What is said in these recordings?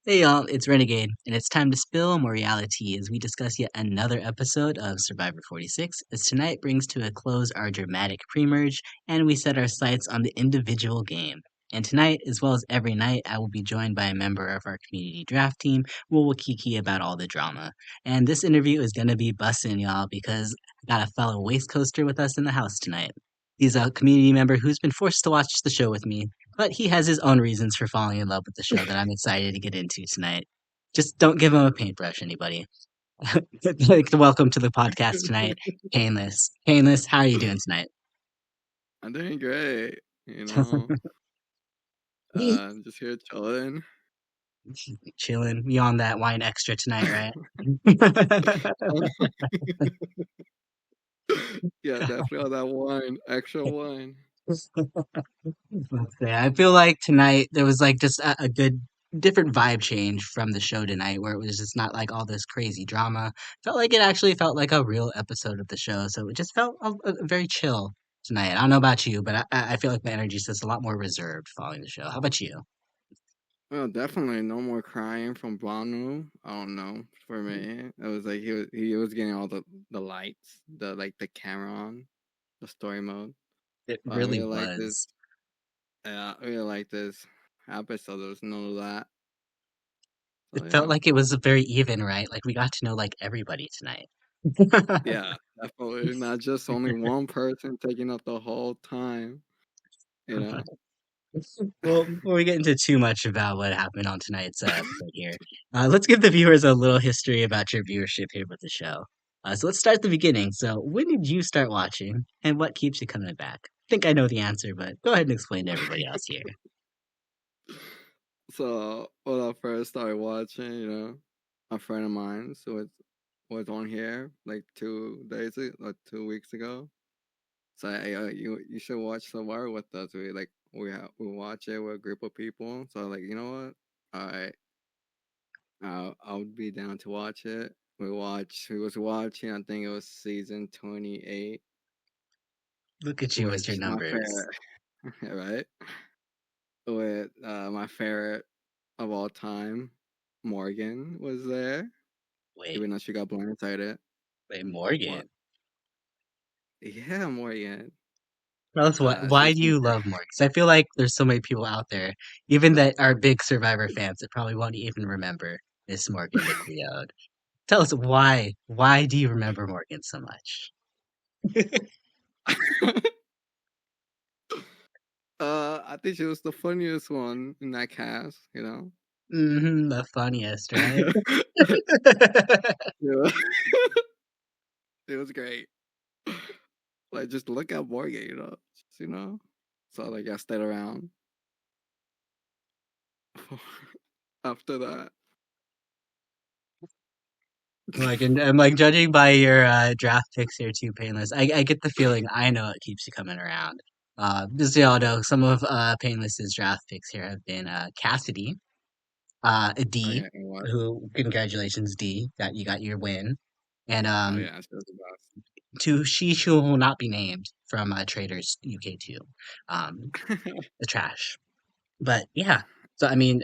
Hey y'all, it's Renegade, and it's time to spill more reality as we discuss yet another episode of Survivor 46, as tonight brings to a close our dramatic pre-merge, and we set our sights on the individual game. And tonight, as well as every night, I will be joined by a member of our community draft team who will kiki about all the drama. And this interview is gonna be bussin', y'all, because I got a fellow Waistcoaster with us in the house tonight. He's a community member who's been forced to watch the show with me, but he has his own reasons for falling in love with the show that I'm excited to get into tonight. Just don't give him a paintbrush, anybody. Welcome to the podcast tonight, Painless. Painless, how are you doing tonight? I'm doing great, you know. I'm just here chilling. Chilling. We on that wine extra tonight, right? Yeah, definitely all that wine, extra wine. Okay, I feel like tonight there was like just a good different vibe change from the show tonight where it was just not like all this crazy drama. Felt like it actually felt like a real episode of the show. So it just felt very chill tonight. I don't know about you, but I feel like my energy is just a lot more reserved following the show. How about you? Well, definitely no more crying from Bhanu. I don't know. For me, it was like he was getting all the lights, the camera on, the story mode. It I really really like this. was. Yeah, I really like this episode. There was none of that. So It felt yeah, like it was very even, right? Like we got to know like everybody tonight. yeah, definitely not just only one person taking up the whole time. You know. Well, before we get into too much about what happened on tonight's episode here, let's give the viewers a little history about your viewership here with the show. So let's start at the beginning. So, when did you start watching, and what keeps you coming back? I think I know the answer, but go ahead and explain to everybody else here. So when I first started watching, a friend of mine was on here like 2 days like 2 weeks ago. So you should watch Survivor with us. We watch it with a group of people. So like you know what, I would be down to watch it. We was watching. I think it was season 28, Look at you with your which my numbers. favorite, right? With my favorite of all time, Morgan was there. Wait, Even though she got blindsided. wait, What? Morgan. Yeah, Morgan. Tell us what. Why She's do you love Morgan? 'Cause I feel like there's so many people out there, even that are big Survivor fans, that probably won't even remember Miss Morgan McLeod. Tell us why. Why do you remember Morgan so much? I think she was the funniest one in that cast, you know? The funniest, right? Yeah. It was great. Like just look at Morgan, So like I stayed around after that. Like, and I'm like judging by your draft picks here too, Painless. I get the feeling I know it keeps you coming around. Just so y'all know, some of Painless's draft picks here have been Cassidy, Oh D, yeah, and what? who congratulations D, that you got your win, and Oh yeah, she was the to she who will not be named from Traders UK2, the trash. But yeah, so I mean,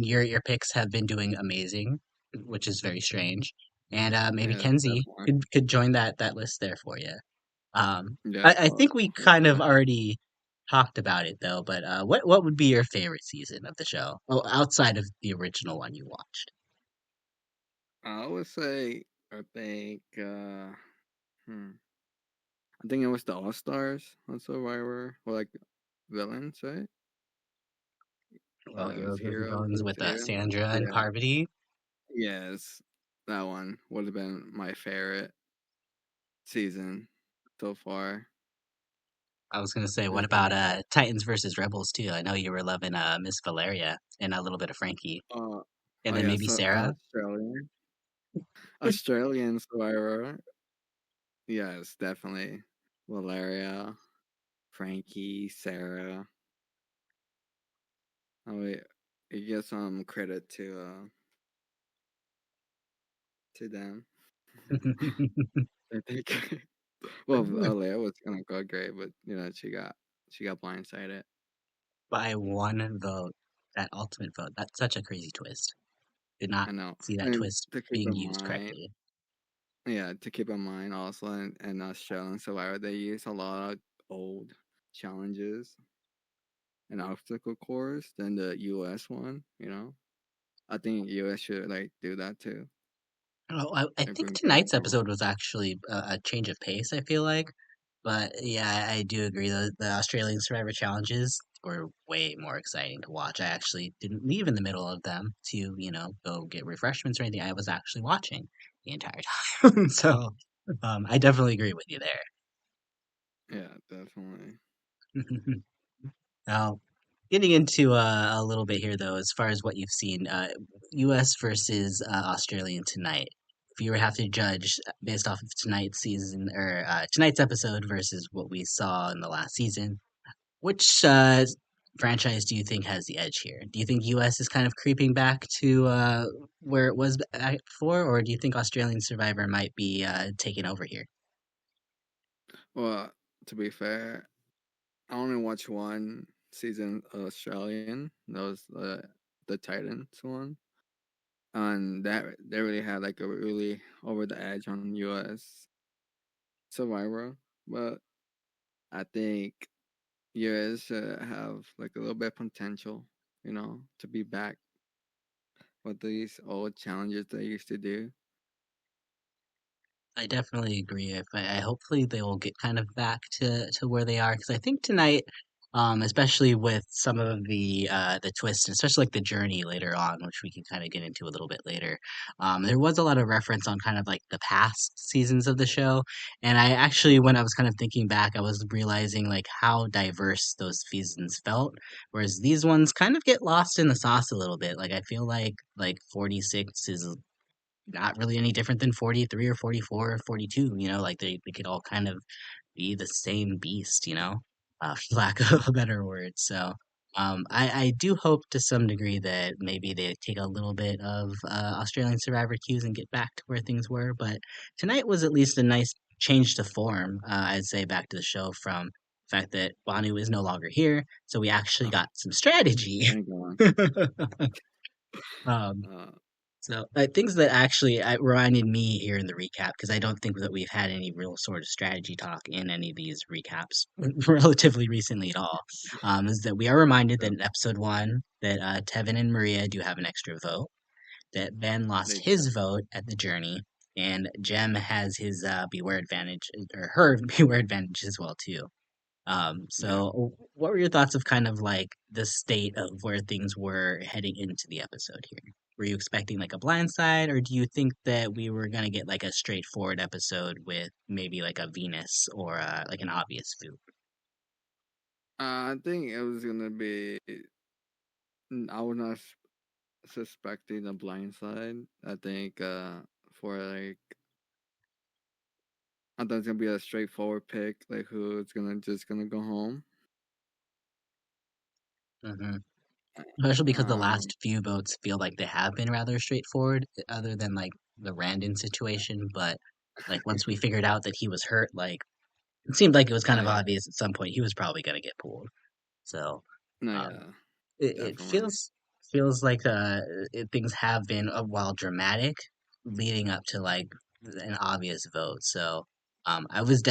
your picks have been doing amazing, which is very strange. And maybe Yeah, Kenzie definitely. could join that list there for you. Yeah, I think we kind of already talked about it though. But what would be your favorite season of the show? Oh, outside of the original one you watched. I would say hmm. I think it was the All Stars on Survivor, or like villains, right? Oh, It was Heroes versus Heroes Villains versus with Hero. Sandra and Yeah, Parvati. yes, that one would have been my favorite season so far. I was gonna say, what Just about like, Titans versus Rebels too? I know you were loving Miss Valeria and a little bit of Frankie, uh, and oh then yeah, maybe so Sarah. Australian Survivor. Yes, definitely. Valeria, Frankie, Sarah. Oh wait, you get some credit to them. I think. Well, Valeria was gonna go great, but she got blindsided. By one vote, that ultimate vote. That's such a crazy twist. did not I know. see that And twist to keep being in used mind, correctly. yeah, to keep in mind also in Australian Survivor, they use a lot of old challenges and obstacle course than the US one, you know? I think US should like do that too. Oh, I Like think bring back tonight's more. episode was actually a change of pace, I feel like. But yeah, I do agree. The Australian Survivor challenges were way more exciting to watch. I actually didn't leave in the middle of them to, go get refreshments or anything. I was actually watching the entire time. So I definitely agree with you Yeah, definitely. there. Now, getting into a little bit here, though, as far as what you've seen, U.S. versus Australian tonight. If you were to have to judge based off of tonight's season or tonight's episode versus what we saw in the last season, which franchise do you think has the edge here? Do you think U.S. is kind of creeping back to where it was before, or do you think Australian Survivor might be taking over here? Well, to be fair, I only watched one season of Australian. That was the Titans one. And that they really had like a really over the edge on US Survivor. But I think US have like a little bit of potential, to be back with these old challenges they used to do. I definitely agree. I hopefully they will get kind of back to where they are because I think tonight, especially with some of the twists, and especially like the journey later on, which we can kind of get into a little bit later. There was a lot of reference on kind of like the past seasons of the show, and I actually, when I was kind of thinking back, I was realizing like how diverse those seasons felt, whereas these ones kind of get lost in the sauce a little bit. Like I feel like 46 is not really any different than 43 or 44 or 42, like they could all kind of be the same beast, for lack of a better word. So I do hope to some degree that maybe they take a little bit of Australian Survivor cues and get back to where things were. But tonight was at least a nice change to form, I'd say, back to the show from the fact that Banu is no longer here. So we actually Oh, got some strategy. thank God. um, Uh, so things that actually reminded me here in the recap, because I don't think that we've had any real sort of strategy talk in any of these recaps relatively recently at all, is that we are reminded that in episode one that Tevin and Maria do have an extra vote, that Ben lost they his vote at the journey, and Jem has his beware advantage or her beware advantage as well too. yeah. What were your thoughts of kind of like the state of where things were heading into the episode here? Were you expecting like a blindside, or do you think that we were gonna get like a straightforward episode with maybe like a Venus or like an obvious food? I think it was gonna be. I was not suspecting a blindside. I think for like I thought it's gonna be a straightforward pick, like who's gonna go home. Hmm. Especially because the Um, last few votes feel like they have been rather straightforward, other than like the Randon situation. But like once we figured out that he was hurt, like it seemed like it was kind of yeah, obvious at some point he was probably gonna get pulled. So. no, Um, yeah, it definitely. feels like things have been a while dramatic leading up to like an obvious vote. So I was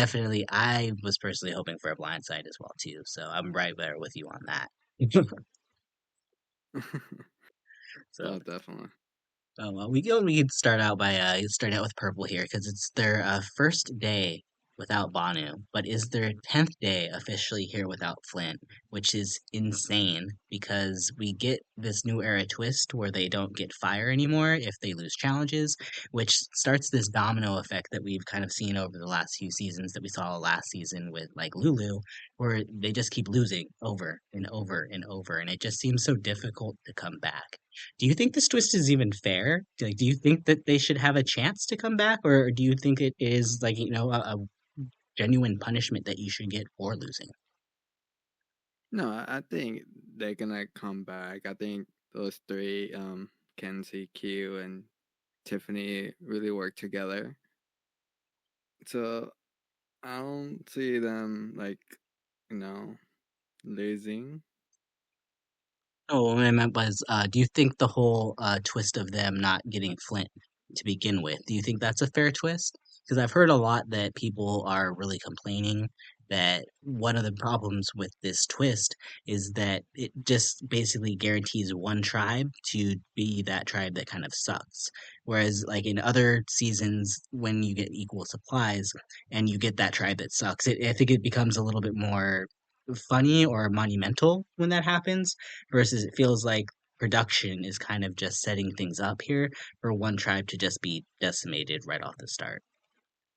personally hoping for a blindside as well too. So I'm right there with you on that. So Oh, definitely. we could start out by starting out with purple here because it's their first day without Banu, but is their 10th day officially here without Flynn, which is insane because we get this new era twist where they don't get fire anymore if they lose challenges, which starts this domino effect that we've kind of seen over the last few seasons that we saw last season with like Lulu, where they just keep losing over and over and over, and it just seems so difficult to come back. Do you think this twist is even fair? Like, do you think that they should have a chance to come back, or do you think it is like a genuine punishment that you should get for losing? No, I think they're gonna come back. I think those three, Kenzie, Q, and Tiffany, really work together. So I don't see them like, you know, losing. Oh, what I meant was, do you think the whole twist of them not getting Flint to begin with, do you think that's a fair twist? Because I've heard a lot that people are really complaining that one of the problems with this twist is that it just basically guarantees one tribe to be that tribe that kind of sucks. Whereas, like in other seasons, when you get equal supplies and you get that tribe that sucks, I think it becomes a little bit more funny or monumental when that happens versus it feels like production is kind of just setting things up here for one tribe to just be decimated right off the start.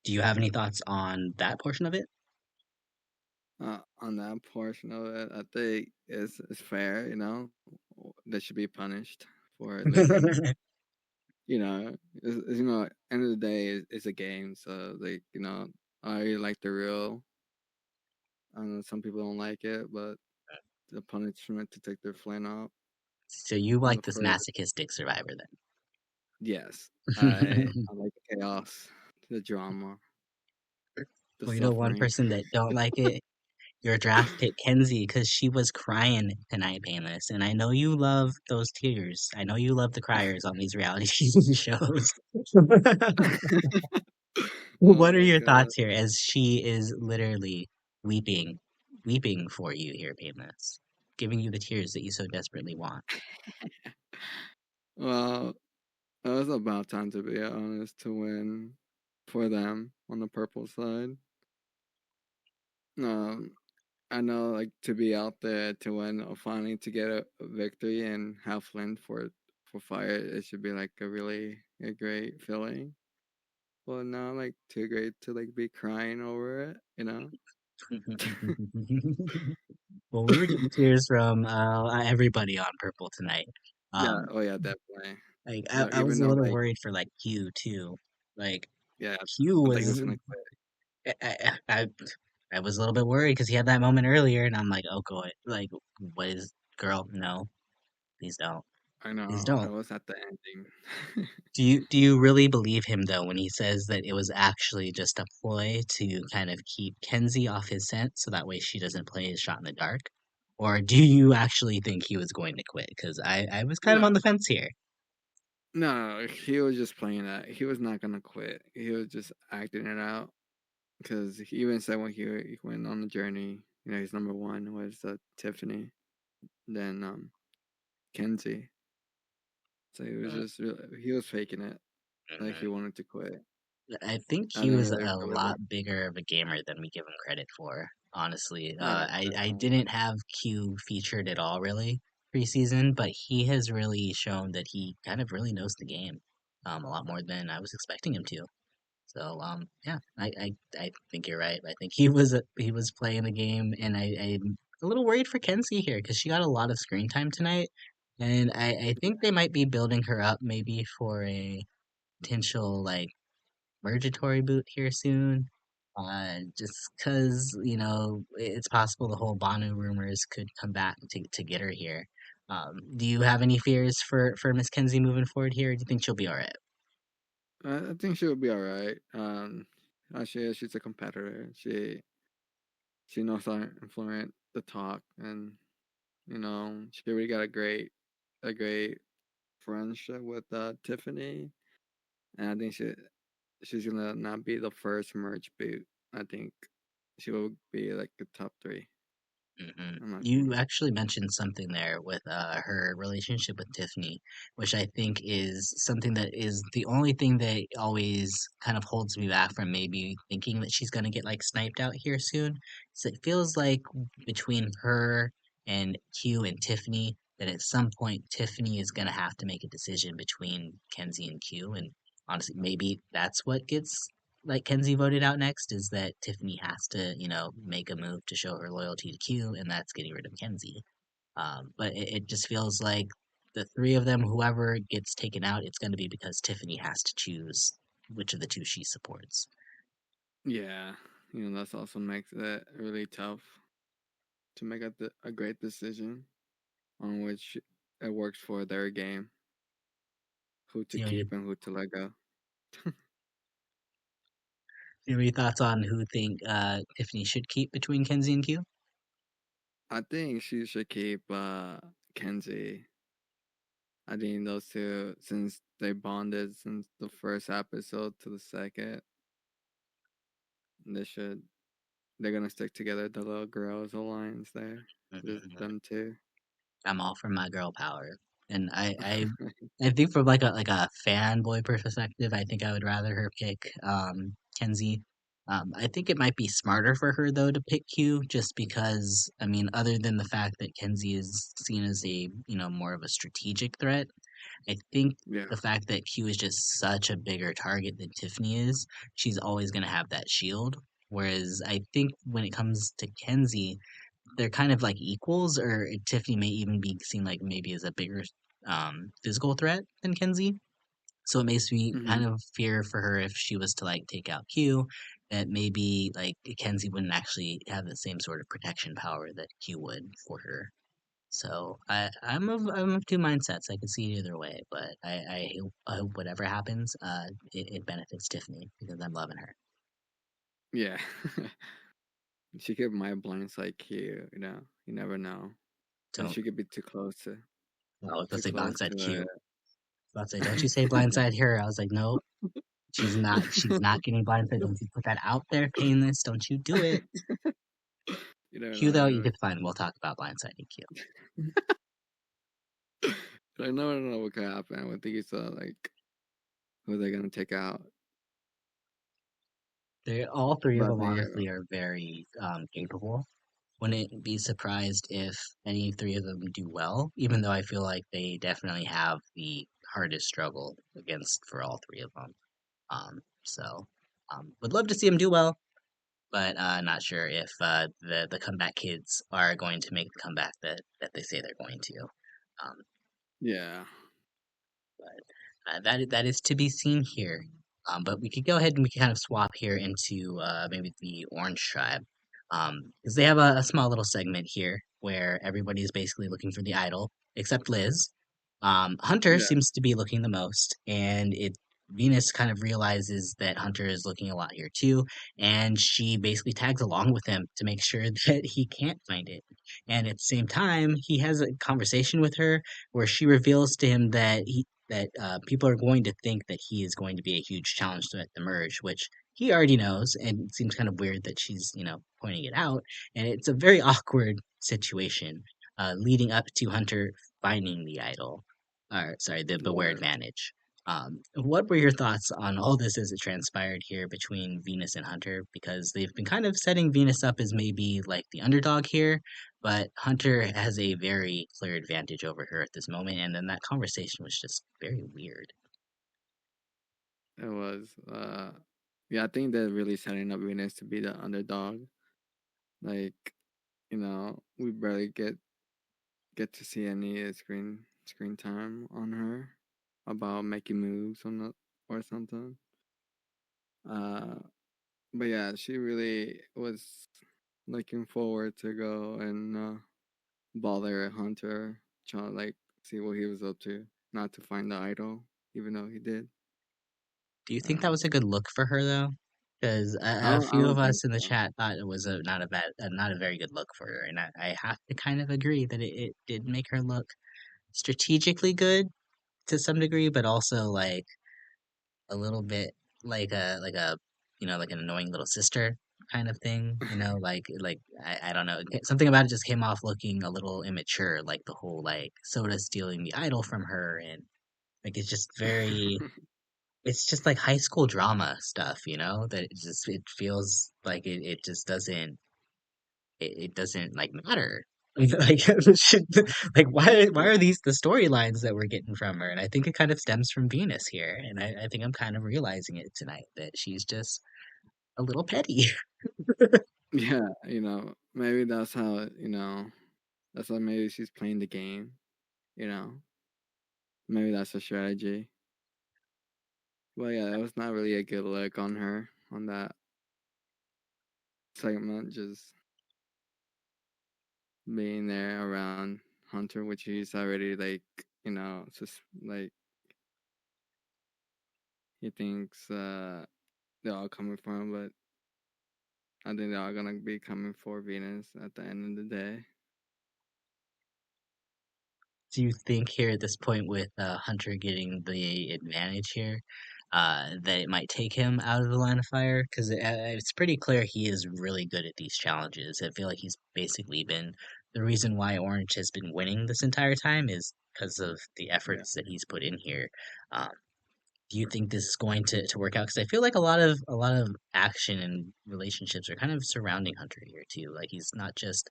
Do you have any thoughts on that portion of it? On that portion of it, I think it's fair. You know, they should be punished for leaving. You know, end of the day, it's a game. So like, I like the real. I know some people don't like it, but the punishment to take their flame out So you on like the this first. masochistic survivor Yes, then? I like the chaos, the drama, the Well, you know one suffering. person that don't like it? Your draft pick, Kenzie, because she was crying tonight, Painless. And I know you love those tears. I know you love the criers on these reality TV shows. Oh What are my your god. thoughts here as she is literally weeping, weeping for you here, Painless, giving you the tears that you so desperately want? Well, it was about time to be honest to win for them on the purple side. Um, I know, like, to be out there to win, or finally to get a victory and have Flynn for fire, it should be like a great feeling. Well, not like too great to like be crying over it, you know? Well, we were getting tears from everybody on Purple tonight. Yeah. Um, Oh yeah, definitely. like You know, I even was a though little like, worried for like Q too. Like yeah, Q I thought he was was gonna quit. I I, I I was a little bit worried because he had that moment earlier, and I'm like, oh god, like what is girl? No, please don't, I please know it don't. was at the ending. Do you really believe him though when he says that it was actually just a ploy to kind of keep Kenzie off his scent so that way she doesn't play his shot in the dark? Or do you actually think he was going to quit? Because I was kind of No, on the fence here. no, he was just playing that. He was not gonna quit. He was just acting it out. Because he even said when he went on the journey, his number one was Tiffany, then Kenzie. So he was just he was faking it, like he Mhm. wanted to quit. I think I he didn't was really a believe. lot bigger of a gamer than we give him credit for, honestly. Oh yeah, I definitely. didn't have Q featured at all really preseason, but he has really shown that he kind of really knows the game a lot more than I was expecting him to. So yeah, I think you're right. I think he was playing the game, and I'm a little worried for Kenzie here because she got a lot of screen time tonight, and I think they might be building her up maybe for a potential like Mergatory boot here soon. Just because, it's possible the whole Banu rumors could come back to get her here. Do you have any fears for Miss Kenzie moving forward here? Or do you think she'll be all right? I think she will be all right. She's a competitor. She knows how to influence the talk, and she really got a great friendship with Tiffany, and I think she's gonna not be the first merge boot. I think she will be like the top three, in my You opinion. actually mentioned something there with her relationship with Tiffany, which I think is something that is the only thing that always kind of holds me back from maybe thinking that she's gonna get like sniped out here soon. So it feels like between her and Q and Tiffany, that at some point Tiffany is gonna have to make a decision between Kenzie and Q, and honestly, maybe that's what gets like Kenzie voted out next is that Tiffany has to, make a move to show her loyalty to Q, and that's getting rid of Kenzie. But it just feels like the three of them, whoever gets taken out, it's going to be because Tiffany has to choose which of the two she supports. Yeah, that's also makes it really tough to make a great decision on which it works for their game, who to You know, you, keep and who to let go. you have any thoughts on who think Tiffany should keep between Kenzie and Q? I think she should keep Kenzie. I think those two, since they bonded since the first episode to the second, they should they're gonna stick together. The little girls alliance there, just Mhm. them two. I'm all for my girl power. And I think from like a fanboy perspective, I think I would rather her pick Kenzie. I think it might be smarter for her though to pick Q just because I mean other than the fact that Kenzie is seen as a, more of a strategic threat, I think Yeah. the fact that Q is just such a bigger target than Tiffany is, she's always going to have that shield. Whereas I think when it comes to Kenzie, they're kind of like equals, or Tiffany may even be seen like maybe as a bigger physical threat than Kenzie. So it makes me Hmm. kind of fear for her if she was to like take out Q, that maybe like Kenzie wouldn't actually have the same sort of protection power that Q would for her. So I'm of two mindsets. I could see it either way, but I hope whatever happens, it benefits Tiffany because I'm loving her. Yeah. She could my blindside Q. You never know, and Don't she could be too close I was gonna say blindside to Q. it. I was about to say, don't you say blindside her. I was like, nope. She's not getting blindsided. Don't you put that out there, Painless. Don't you do it. You never Q though, you know. could find. We'll talk about blindsiding Q. I never know what could happen. What think you saw like who they're gonna take out. All three of But them the honestly are very capable. Wouldn't be surprised if any three of them do well, even though I feel like they definitely have the hardest struggle against for all three of them. Would love to see them do well, but not sure if the comeback kids are going to make the comeback that they say they're going to. Um, yeah. but that is to be seen here. But we could go ahead and we can kind of swap here into maybe the Orange Tribe, because they have a small little segment here where everybody's basically looking for the idol except Liz. Hunter Yeah. seems to be looking the most, and it Venus kind of realizes that Hunter is looking a lot here too, and she basically tags along with him to make sure that he can't find it. And at the same time, he has a conversation with her where she reveals to him that people are going to think that he is going to be a huge challenge to the merge, which he already knows, and it seems kind of weird that she's pointing it out, and it's a very awkward situation leading up to Hunter finding the idol, or sorry, the Beware Yeah. Advantage. What were your thoughts on all this as it transpired here between Venus and Hunter? Because they've been kind of setting Venus up as maybe like the underdog here, but Hunter has a very clear advantage over her at this moment, and then that conversation was just very weird. It was. Yeah, I think they're really setting up Venus to be the underdog. Like, we barely get to see any screen time on her about making moves or something. Uh, but yeah, she really was looking forward to go and bother Hunter, try to like see what he was up to, not to find the idol, even though he did. Do you think that Uh, was a good look for her though? Because a I few of don't think us in the so. chat thought it was not a very good look for her, and I have to kind of agree that it did make her look strategically good to some degree, but also like a little bit like a like an annoying little sister kind of thing. I don't know, something about it just came off looking a little immature, like the whole like Soda stealing the idol from her, and like it's just like high school drama stuff, that it feels like it just it doesn't like matter. Like, it like why are these the storylines that we're getting from her? And I think it kind of stems from Venus here, and I think I'm kind of realizing it tonight that she's just a little petty. Yeah, maybe that's how that's how maybe she's playing the game. You know, maybe that's a strategy. But yeah, that was not really a good look on her on that segment. Just being there around Hunter, which he's already like, just like he thinks they're all coming for him, but I think they're all gonna be coming for Venus at the end of the day. do you think here at this point with Hunter getting the advantage here, that it might take him out of the line of fire? Because it's pretty clear he is really good at these challenges. I feel like he's basically been the reason why Orange has been winning this entire time is because of the Yeah, efforts that he's put in here. Um, do you think this is going to work out? Because I feel like a lot of action and relationships are kind of surrounding Hunter here too. Like he's not just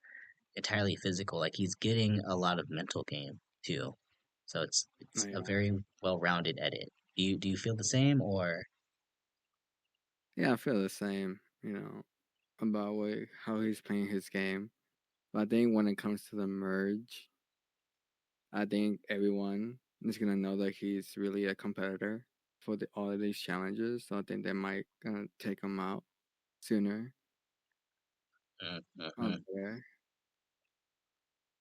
entirely physical. Like he's getting a lot of mental game too. So it's oh, a yeah, very well-rounded edit. Do you feel the same or yeah. I feel the same. About how he's playing his game. But I think when it comes to the merge, I think everyone is gonna know that he's really a competitor for all of these challenges. So I think they might gonna take him out sooner out mm-hmm. there.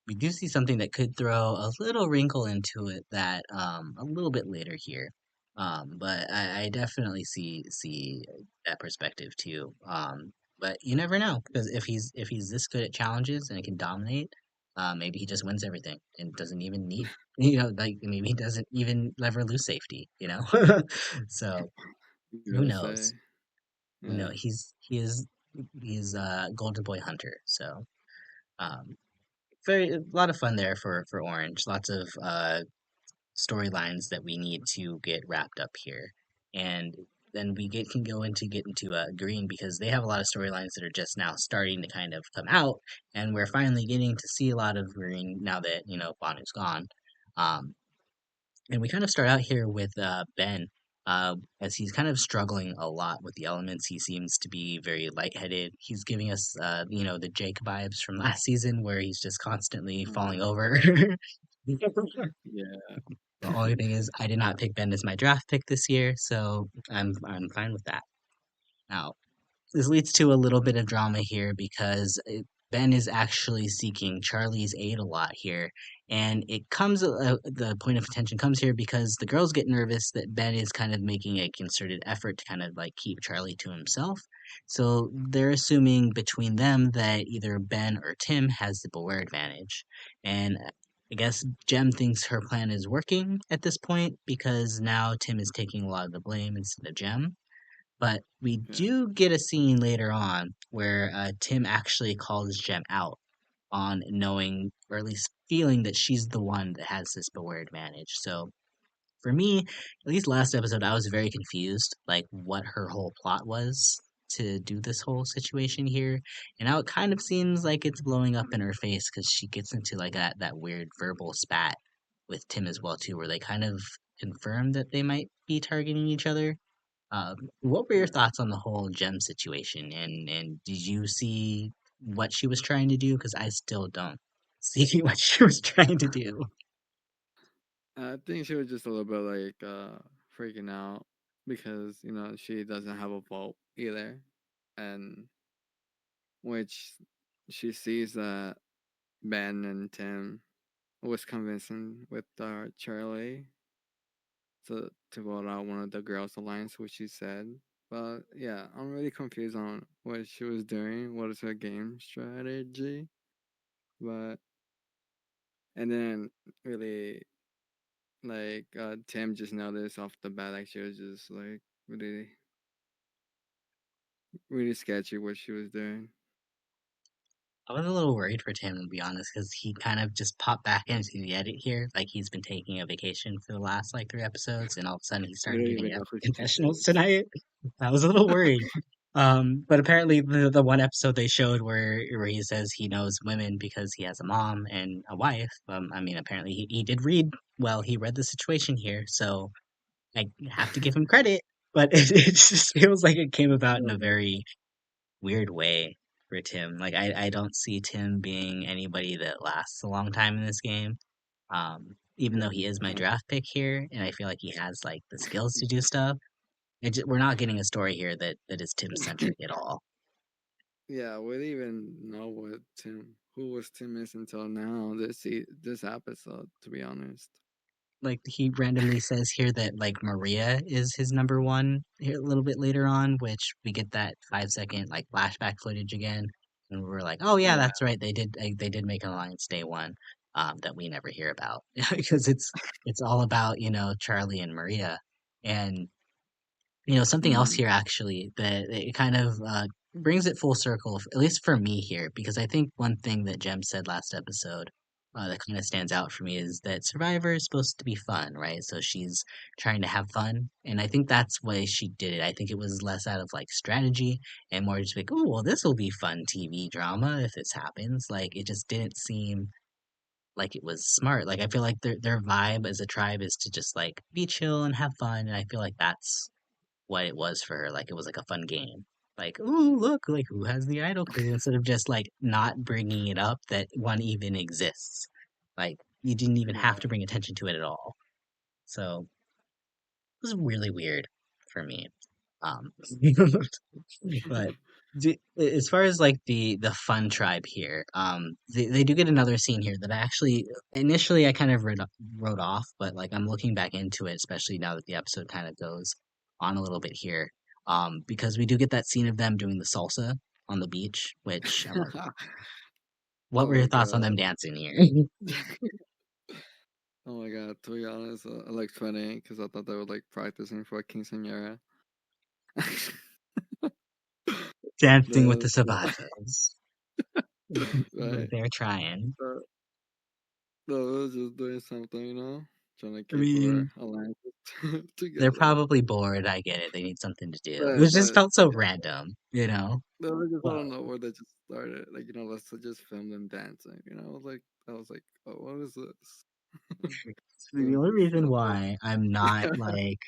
We do see something that could throw a little wrinkle into it that a little bit later here. But I definitely see that perspective too. But you never know because if he's this good at challenges and can dominate, maybe he just wins everything and doesn't even need like maybe he doesn't even ever lose safety. So You who gotta say, knows? yeah, He's Golden Boy Hunter. So um, very a lot of fun there for Orange. Lots of storylines that we need to get wrapped up here, and then we get into Green because they have a lot of storylines that are just now starting to kind of come out, and we're finally getting to see a lot of Green now that Bhanu has gone. Um, and we kind of start out here with Ben. As he's kind of struggling a lot with the elements, he seems to be very lightheaded. He's giving us, the Jake vibes from last season, where he's just constantly falling uh, over. yeah, The only thing is, I did not pick Ben as my draft pick this year, so I'm fine with that. Now, this leads to a little bit of drama here because Ben is actually seeking Charlie's aid a lot here, and the point of contention comes here because the girls get nervous that Ben is kind of making a concerted effort to kind of like keep Charlie to himself. So they're assuming between them that either Ben or Tim has the Beware advantage, and I guess Jem thinks her plan is working at this point because now Tim is taking a lot of the blame instead of Jem. But we yeah, do get a scene later on where Tim actually calls Jem out on knowing, or at least feeling, that she's the one that has this beware advantage. So for me, at least last episode, I was very confused, like what her whole plot was to do this whole situation here. And now it kind of seems like it's blowing up in her face because she gets into like that weird verbal spat with Tim as well too, where they kind of confirm that they might be targeting each other. What were your yeah. thoughts on the whole gem situation, and did you see what she was trying to do? Because I still don't see what she was trying to do. I think she was just a little bit like freaking out because she doesn't have a vote either, and which she sees that Ben and Tim was convincing with Charlie to vote out one of the girls' alliance, which she said. But yeah, I'm really confused on what she was doing. What is her game strategy? But and then really like Tim just noticed off the bat like she was just like really really sketchy what she was doing. I was a little worried for Tim, to be honest, because he kind of just popped back into the edit here, like he's been taking a vacation for the last like 3 episodes, and all of a sudden he We started don't giving even know who she confessionals is. tonight. I was a little worried. But apparently the one episode they showed where he says he knows women because he has a mom and a wife. I mean, apparently he did read well. He read the situation here, so I have to give him credit. But it just feels like it came about in a very weird way for Tim. Like I don't see Tim being anybody that lasts a long time in this game. Even though he is my Yeah. draft pick here, and I feel like he has like the skills to do stuff, we're not getting a story here that is Tim centric at all. Yeah, we didn't even know who was Tim is until now. This episode, to be honest. Like he randomly says here that like Maria is his number one here a little bit later on, which we get that 5 second like flashback footage again, and we're like, oh yeah, Yeah, that's right, they did make an alliance day one. that we never hear about because it's all about Charlie and Maria, and something else Mm. here actually that it kind of brings it full circle, at least for me here, because I think one thing that Jem said last episode that kind of stands out for me is that Survivor is supposed to be fun, right? So she's trying to have fun, and I think that's why she did it. I think it was less out of like strategy and more just like, oh, well, this will be fun TV drama if this happens. Like it just didn't seem like it was smart. Like I feel like their vibe as a tribe is to just like be chill and have fun, and I feel like that's what it was for her. Like it was like a fun game. Like, ooh, look, like who has the idol clue instead of just like not bringing it up that one even exists. Like you didn't even have to Yeah. bring attention to it at all. So it was really weird for me. Um, but as far as like the fun tribe here, they do get another scene here that I actually initially I kind of wrote off, but like I'm looking back into it, especially now that the episode kind of goes on a little bit here, because we do get that scene of them doing the salsa on the beach, which I'm like, what were Oh your my thoughts on them god. dancing here? Oh my god. To be honest, I like funny because I thought they were like practicing for a quinceañera. Dancing with the, the survivors. right. They're trying. But no, I was just doing something, trying to I keep our mean, alliances they're together. probably bored. I get it. They need something to do. It But was just but felt so yeah, random, you know? no, I just Well, don't know where they just started. Like let's just film them dancing. I was like, oh, what is this? the only It's reason not why I'm not like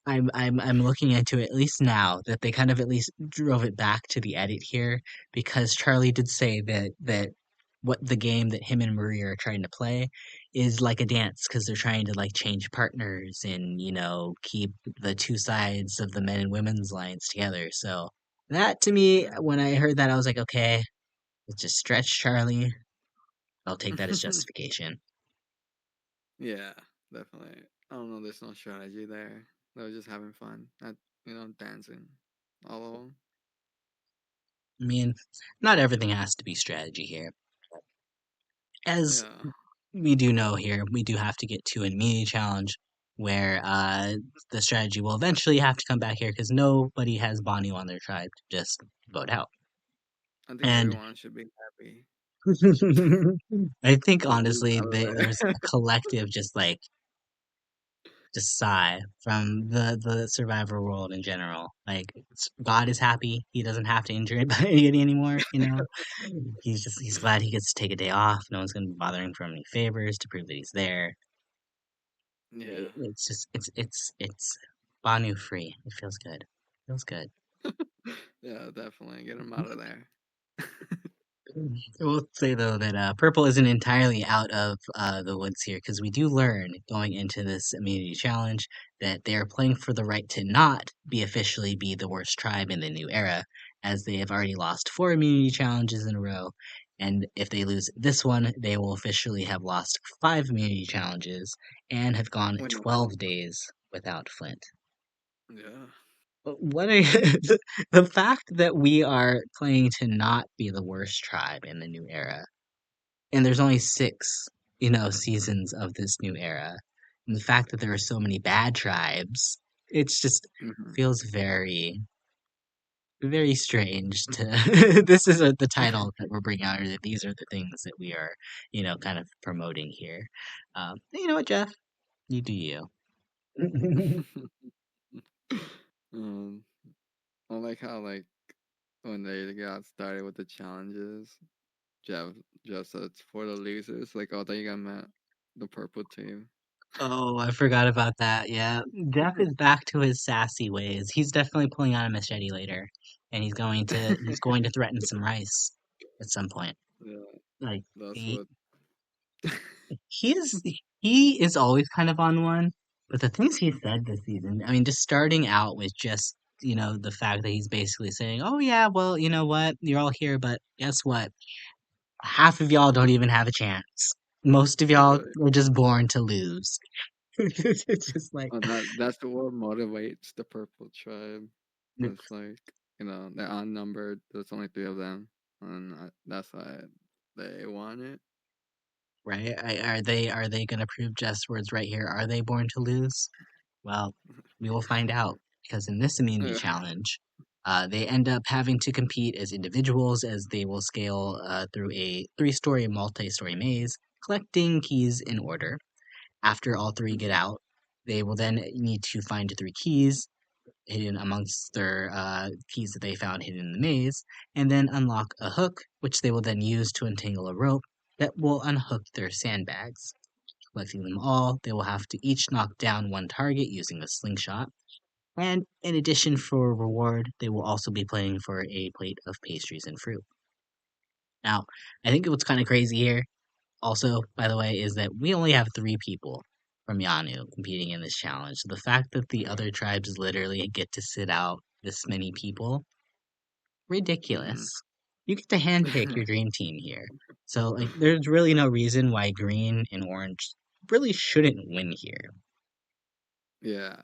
I'm looking into it at least now that they kind of at least drove it back to the edit here because Charlie did say that what the game that him and Maria are trying to play is like a dance because they're trying to like change partners and keep the two sides of the men and women's lines together. So that to me, when I heard that, I was like, okay, let's just stretch Charlie. I'll take that as yeah. justification. Yeah, definitely. I don't know. There's no strategy there. They were just having fun, at dancing, all of them. I mean, not everything has to be strategy here. As Yeah, we do know here, we do have to get to an immunity challenge where the strategy will eventually have to come back here because nobody has Banu on their tribe to just vote out. I think And everyone should be happy I think that he's honestly, out of there's a collective just sigh from the survivor world in general. Like God is happy; he doesn't have to injure anybody anymore. He's glad he gets to take a day off. No one's gonna be bothering for him any favors to prove that he's there. there. It's just it's Bhanu-free. It feels good. Feels good. Yeah, yeah, definitely get him out of there. I will say though that purple isn't entirely out of the woods here because we do learn going into this immunity challenge that they are playing for the right to not be officially be the worst tribe in the new era, as they have already lost 4 immunity challenges in a row, and if they lose this one, they will officially have lost 5 immunity challenges and have gone Wait, no, 12 days without Flint. yeah. But what are the fact that we are playing to not be the worst tribe in the new era, and there's only 6, seasons of this new era, and the fact that there are so many bad tribes, it's just Hmm. feels very, very strange to. This is the title that we're bringing out, or that these are the things that we are, kind of promoting here. You know what, Jeff? You do you. um, I like how when they got started with the challenges, Jeff Jeff said it's for the losers. Like, oh, they got met the purple team. Oh, I forgot about that. Yeah. Jeff is back to his sassy ways. He's definitely pulling out a machete later, and he's going to threaten some rice at some point. Yeah, Like that's he what. he is he is always kind of on one, but the things he said this season, I mean, just starting out with just, the fact that he's basically saying, "Oh yeah, well, you know what? You're all here, but guess what? Half of y'all don't even have a chance. Most of y'all Right. are just born to lose." It's just like That's the what motivates the purple tribe. It's like they're outnumbered. There's only 3 of them, and that's why they want it. right? Are they going to prove Jeff's words right here? Are they born to lose? Well, we will find out because in this immunity Yeah. challenge, they end up having to compete as individuals as they will scale through a three-story, multi-story maze, collecting keys in order. After all three get Mhm. out, they will then need to find three keys hidden amongst their keys that they found hidden in the maze, and then unlock a hook, which they will then use to untangle a rope that will unhook their sandbags. Collecting them all, they will have to each knock down one target using a slingshot. And in addition, for reward, they will also be playing for a plate of pastries and fruit. Now, I think what's kind of crazy here, also, by the way, is that we only have three people from Yanu competing in this challenge. So the fact that the Yeah. other tribes literally get to sit out this many people, Mhm. ridiculous. You get to handpick your dream team here. So like, there's really no reason why green and orange really shouldn't win here. Yeah.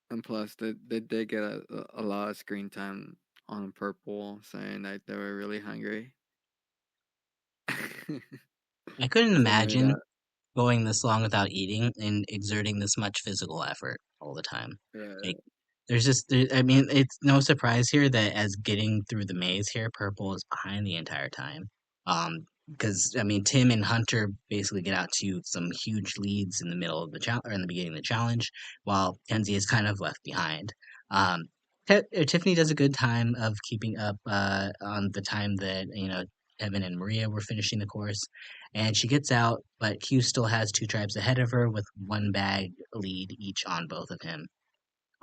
And plus, they did get a lot of screen time on purple, saying that they were really hungry. I couldn't So maybe imagine that. going this long without eating and exerting this much physical effort all the time. Like, Right. I mean, it's no surprise here that as getting through the maze here, Purple is behind the entire time. Because I mean, Tim and Hunter basically get out to some huge leads in the middle of the challenge or in the beginning of the challenge, while Kenzie is kind of left behind. Um, Tiffany does a good time of keeping up on the time that Evan and Maria were finishing the course, and she gets out, but Q still has two tribes ahead of her with one bag lead each on both of him.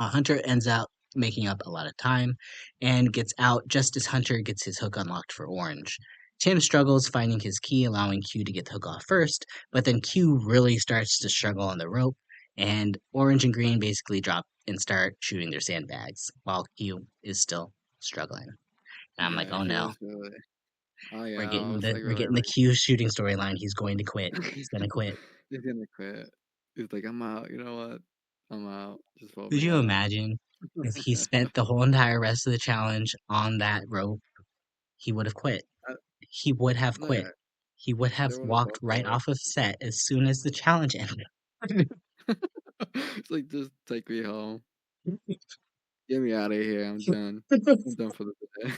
Hunter ends up making up a lot of time and gets out just as Hunter gets his hook unlocked for Orange. Tim struggles finding his key, allowing Q to get the hook off first, but then Q really starts to struggle on the rope, and Orange and Green basically drop and start shooting their sandbags while Q is still struggling. And I'm like, Yeah, oh he no, was really. Oh yeah, I was like we're really getting the Q shooting storyline. He's going to quit. He's gonna quit. he's gonna quit. He's like, I'm out. You know what? I'm out. Just vote Could me you out. imagine if he spent the whole entire rest of the challenge on that rope? He would have quit. Uh, He would have no, yeah, quit. He would have they would have walked both right quit. off of set as soon as the challenge ended. It's like, just take me home. Get me out of here. I'm done. I'm done for the day.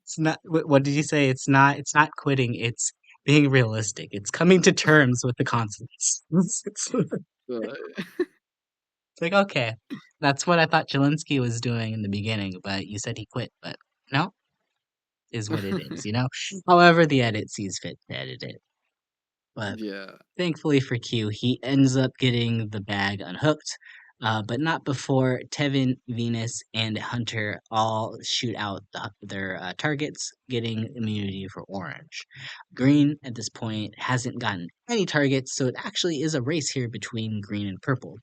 It's not. What did you say? It's not. It's not quitting. It's being realistic. It's coming to terms with the consequences. But, It's like okay, that's what I thought Jelinski was doing in the beginning, but you said he quit. But no, is what it is. However, the edit sees fit to edit it. But yeah. thankfully for Q, he ends up getting the bag unhooked, but not before Tevin, Venus, and Hunter all shoot out their targets, getting immunity for Orange. Green, at this point, hasn't gotten any targets, so it actually is a race here between Green and Purple.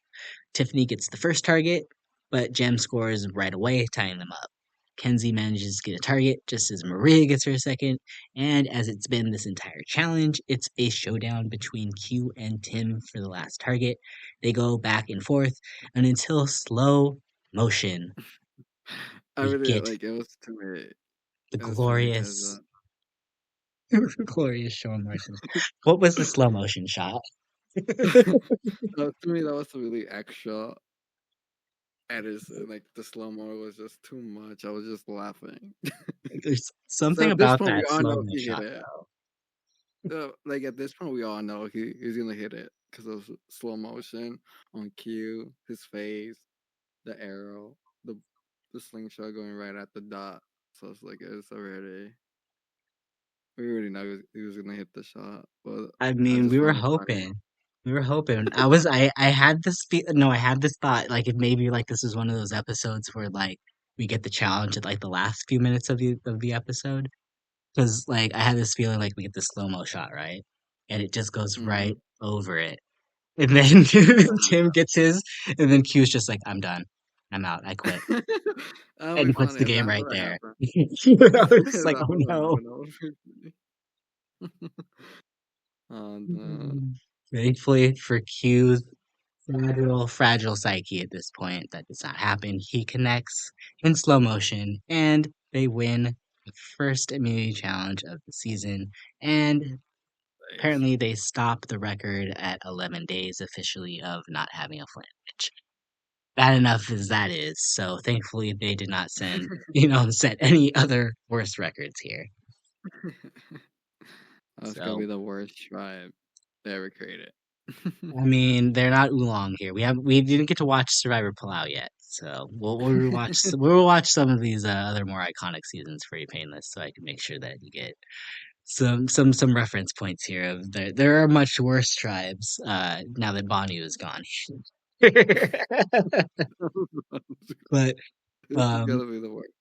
Tiffany gets the first target, but Gem scores right away, tying them up. Kenzie manages to get a target just as Maria gets her second, and as it's been this entire challenge, it's a showdown between Q and Tim for the last target. They go back and forth, and until slow motion, I we really get like it was too me. the It was to me because glorious, glorious slow motion. What was the slow motion shot? to me that was really extra. Edison, like the slow mo was just too much. I was just laughing. There's So something at this about point, we that all slow know mo he hit shot. it. Like at this point, we all know he's gonna hit it because of slow motion on cue, his face, the arrow, the slingshot going right at the dot. So it's like it's already we already know he was gonna hit the shot, but I I mean, just we were found it funny. hoping. We were hoping. I had this no, I had this thought like if maybe like this is one of those episodes where like we get the challenge at like the last few minutes of the episode because like I had this feeling like we get the slow-mo shot, right? And it just goes Mm-hmm. right over it. And then Oh my Tim gets his and then Q's just like I'm done. I'm out. I quit. god, that would be And puts funny the if game that right would have there. happened. I was just If like, that oh would have no. happened, that would be funny. Oh no. Thankfully for Q's fragile psyche at this point. That does not happen. He connects in slow motion, and they win the first immunity challenge of the season. And days. apparently they stopped the record at 11 days officially of not having a Flint, which bad enough as that is. So thankfully they did not send, set any other worse records here. That's gonna be So the worst tribe they ever created. I mean, they're not oolong here. We didn't get to watch Survivor Palau yet, so we'll watch some of these other more iconic seasons for you, Painless, so I can make sure that you get some reference points here of there are much worse tribes now that Banu is gone. But This is um gonna be the worst.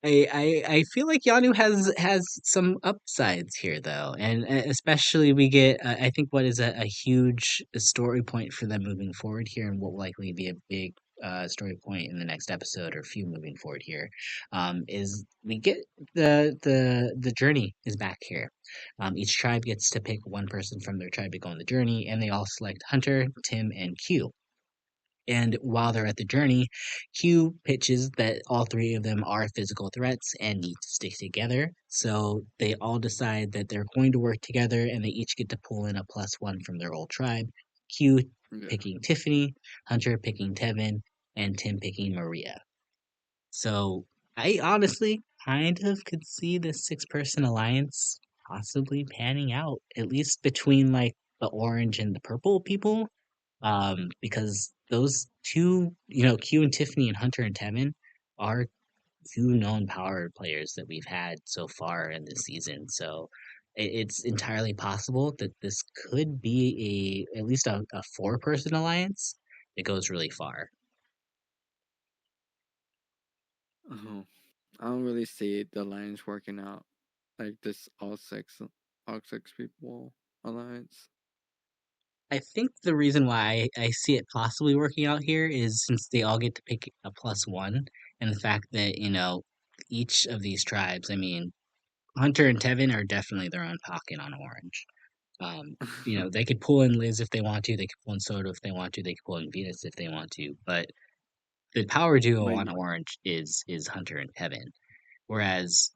I feel like Yanu has some upsides here though, and especially we get I think what is a huge story point for them moving forward here, and what will likely be a big story point in the next episode or few moving forward here, is we get the journey is back here. Each tribe gets to pick one person from their tribe to go on the journey, and they all select Hunter, Tim, and Q. And while they're at the journey, Q pitches that all three of them are physical threats and need to stick together. So they all decide that they're going to work together and they each get to pull in a +1 from their old tribe. Q Yeah. picking Tiffany, Hunter picking Tevin, and Tim picking Maria. So I honestly kind of could see this 6-person alliance possibly panning out, at least between like the orange and the purple people, because those two, Q and Tiffany and Hunter and Tevin are two known power players that we've had so far in this season. So it's entirely possible that this could be at least a 4-person alliance that goes really far. Oh, I don't really see the lines working out like this all six people alliance. I think the reason why I see it possibly working out here is since they all get to pick a +1, and the fact that, each of these tribes, I mean, Hunter and Tevin are definitely their own pocket on Orange. They could pull in Liz if they want to, they could pull in Soda if they want to, they could pull in Venus if they want to, but the power duo But on Orange is Hunter and Tevin. Whereas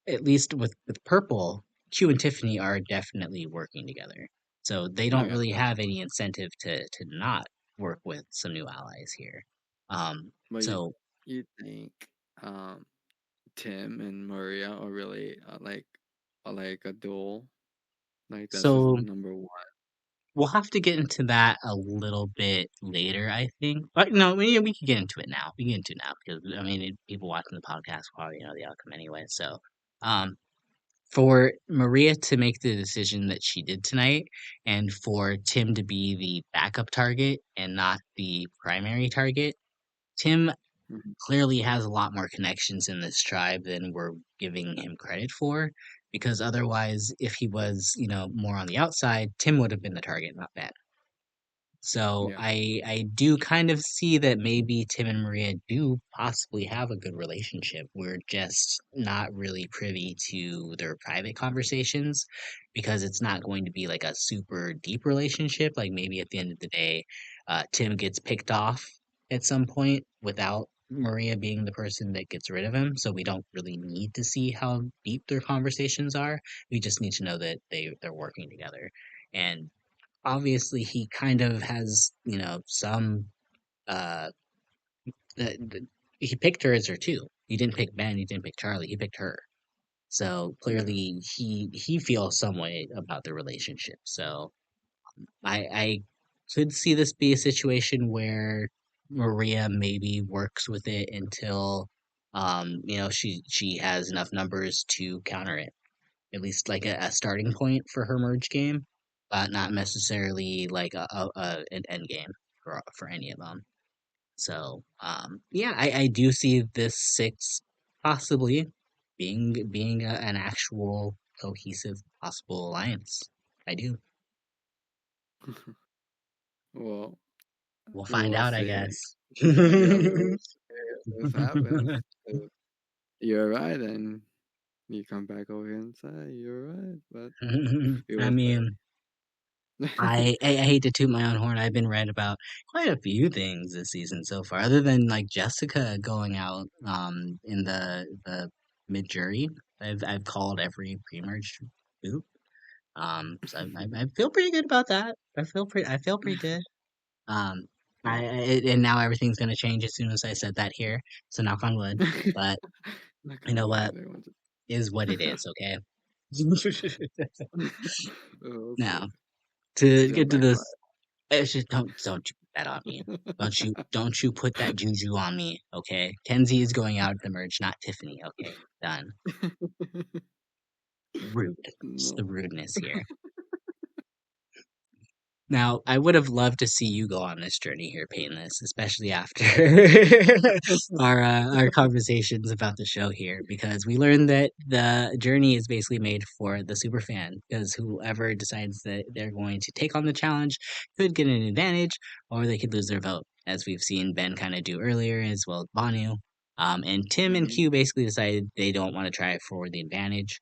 at least with Purple, Q and Tiffany are definitely working together. So they no, don't yeah, really that's have any incentive to not work with some new allies here. but So you think um Tim and Maria are really like a duel? Like this is so number one. we'll have to get into that a little bit later, I think. But no, we can get into it now. We can get into it now because I mean, people watching the podcast probably know the outcome anyway. So, um, for Maria to make the decision that she did tonight, and for Tim to be the backup target and not the primary target, Tim Mhm. clearly has a lot more connections in this tribe than we're giving him credit for. Because otherwise, if he was, more on the outside, Tim would have been the target, not Ben. So Yeah. I do kind of see that maybe Tim and Maria do possibly have a good relationship. We're just not really privy to their private conversations because it's not going to be like a super deep relationship. Like maybe at the end of the day, Tim gets picked off at some point without Maria being the person that gets rid of him. So we don't really need to see how deep their conversations are. We just need to know that they're working together. And obviously he kind of has, some uh he picked her as her two. He didn't pick Ben, he didn't pick Charlie, he picked her. So Yeah. clearly he feels some way about the relationship. So I could see this be a situation where Maria maybe works with it until she has enough numbers to counter it, at least like a starting point for her merge game, but not necessarily like an end game for any of them. So yeah, I do see this 6 possibly being an actual cohesive possible alliance. I do. Well, We'll find we'll out, I see. guess. Yeah, we'll see if this happens. If you're right, and you come back over here and say you're right, but we I will mean, see. I hate to toot my own horn. I've been read about quite a few things this season so far, other than like Jessica going out in the mid jury. I've called every pre-merge boot. So I feel pretty good about that. I feel pretty good. Um, and now everything's gonna change as soon as I said that here. So knock on wood. But Knock you on know wood. what is what it is. Okay. We'll see. Now to It's gonna get to backfire. this, it's just don't you put that on me. Don't you put that juju on me. Okay. Kenzie is going out at the merge, not Tiffany. Okay. Done. Rude. It's the No. rudeness here. Now, I would have loved to see you go on this journey here, Painless, especially after our conversations about the show here, because we learned that the journey is basically made for the super fan, because whoever decides that they're going to take on the challenge could get an advantage, or they could lose their vote, as we've seen Ben kind of do earlier, as well as Banu. And Tim and Mhm. Q basically decided they don't want to try it for the advantage.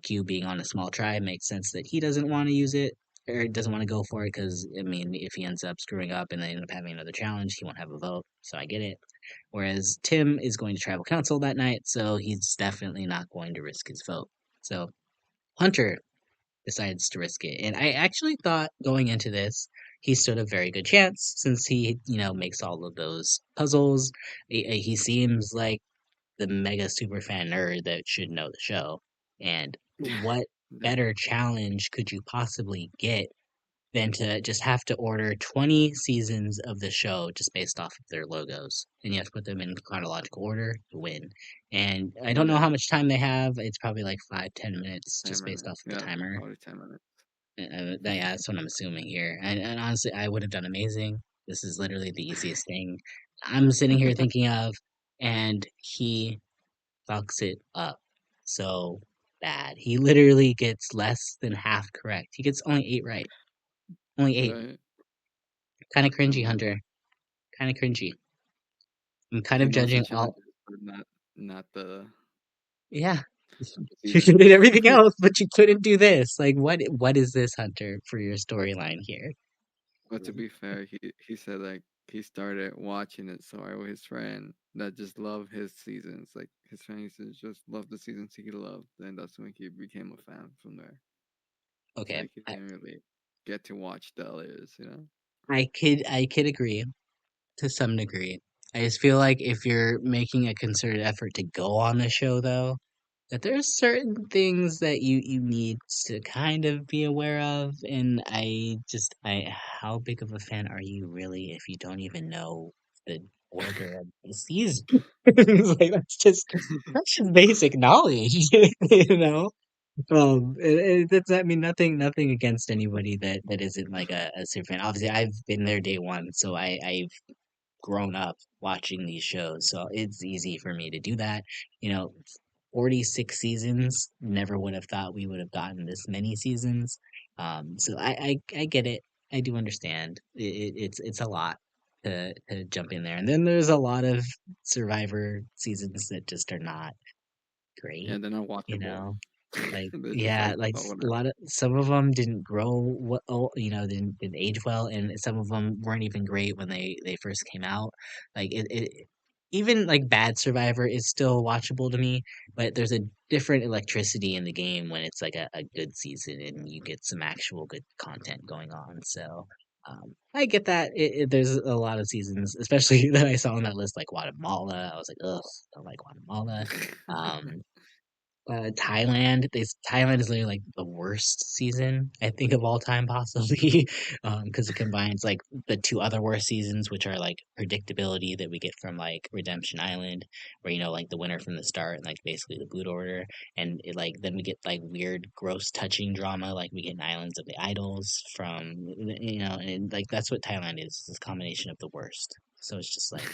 Q being on a small tribe makes sense that he doesn't want to use it or doesn't want to go for it because I mean, if he ends up screwing up and they end up having another challenge, he won't have a vote. So I get it. Whereas Tim is going to tribal council that night, so he's definitely not going to risk his vote. So Hunter decides to risk it, and I actually thought going into this he stood a very good chance since he makes all of those puzzles. He seems like the mega super fan nerd that should know the show. And what Definitely. better challenge could you possibly get than to just have to order 20 seasons of the show just based off of their logos. And you have to put them in chronological order to win. And I don't know Yeah. how much time they have. It's probably like 5, 10 minutes just 10 based minutes. off of the Yeah. timer. Probably 10 minutes. Yeah, that's what I'm assuming here. And honestly, I would have done amazing. This is literally the easiest thing I'm sitting here thinking of. And he fucks it up so bad. He literally gets less than half correct. He gets only 8 right. Only 8. Right. Kind of cringy, Um, Hunter. Kind of cringy. I'm kind he of knows the judging all. challenges, but not the Yeah, you season. did everything else, but you couldn't do this. Like, what is this, Hunter, for your storyline here? But to be fair, he said like he started watching it so I his friend that just loved his seasons. Like his friend used to just love the seasons he loved, and that's when he became a fan from there. So Okay, like he didn't really get to watch the others. I could agree to some degree. I just feel like if you're making a concerted effort to go on the show, though, that there's certain things that you need to kind of be aware of, and how big of a fan are you really if you don't even know the order of the season? It's like that's just basic knowledge, you know. That's I mean nothing against anybody that isn't like a super fan. Obviously, I've been there day one, so I've grown up watching these shows, so it's easy for me to do that. You know, 46 seasons, never would have thought we would have gotten this many seasons. So I get it. I do understand. It's a lot to jump in there. And then there's a lot of Survivor seasons that just are not Yeah, great, they're not you watchable. know? Like, They're just yeah, like like oh a whatever. lot of some of them didn't grow well, didn't age well, and some of them weren't even great when they first came out. Like even like bad Survivor is still watchable to me, but there's a different electricity in the game when it's like a good season and you get some actual good content going on. So I get that. There's a lot of seasons, especially that I saw on that list, like Guatemala. I was like, ugh, don't like Guatemala. Um, Thailand is literally like the worst season I think of all time possibly, because it combines like the two other worst seasons, which are like predictability that we get from like Redemption Island, where like the winner from the start and like basically the boot order, and like then we get like weird, gross, touching drama, like we get in Islands of the Idols from and like that's what Thailand is. It's this combination of the worst. So it's just like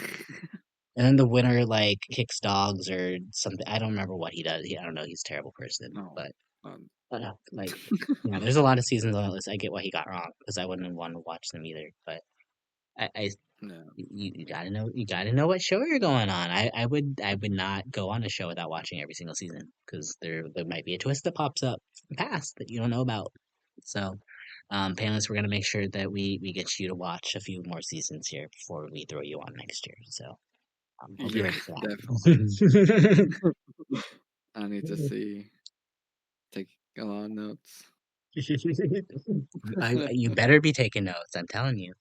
and then the winner like kicks dogs or something. I don't remember what he does. I don't know. He's a terrible person. No. But Um, like, yeah, there's a lot of seasons on that list. I get what he got wrong because I wouldn't want to watch them either. But I no. you gotta know what show you're going on. I would not go on a show without watching every single season because there might be a twist that pops up from the past that you don't know about. So, Painless, we're gonna make sure that we get you to watch a few more seasons here before we throw you on next year. So. Hope you're Yeah, ready for definitely. that. I need to see. Take a lot of notes. You better be taking notes. I'm telling you.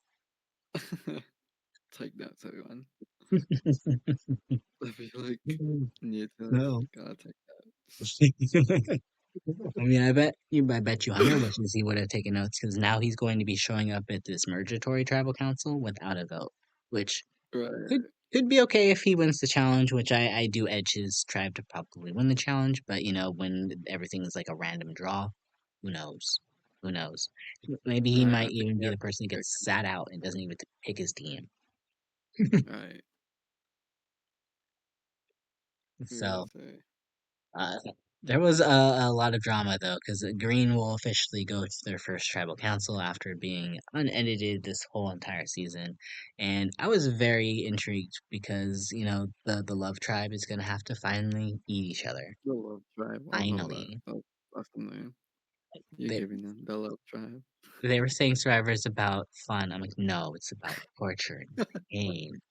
Take notes, everyone. I feel like new to this. No. Gotta take notes. I mean, I bet you 100 wishes he would have taken notes because now he's going to be showing up at this Mergatory Tribal Council without a vote, which could Right. could be okay if he wins the challenge, which I do edge his tribe to probably win the challenge, but when everything is like a random draw, who knows? Who knows? Maybe he Right. might I think even we be have the person that to pick gets sat out and doesn't even pick his team. him. Right. Who will So, say? uh, there was a lot of drama though, because Green will officially go to their first tribal council after being unedited this whole entire season, and I was very intrigued because the Love Tribe is gonna have to finally eat each other. The Love Tribe. I love that. Finally, That's the name. You're they giving them the Love Tribe. they were saying Survivor is about fun. I'm like, no, it's about torture and pain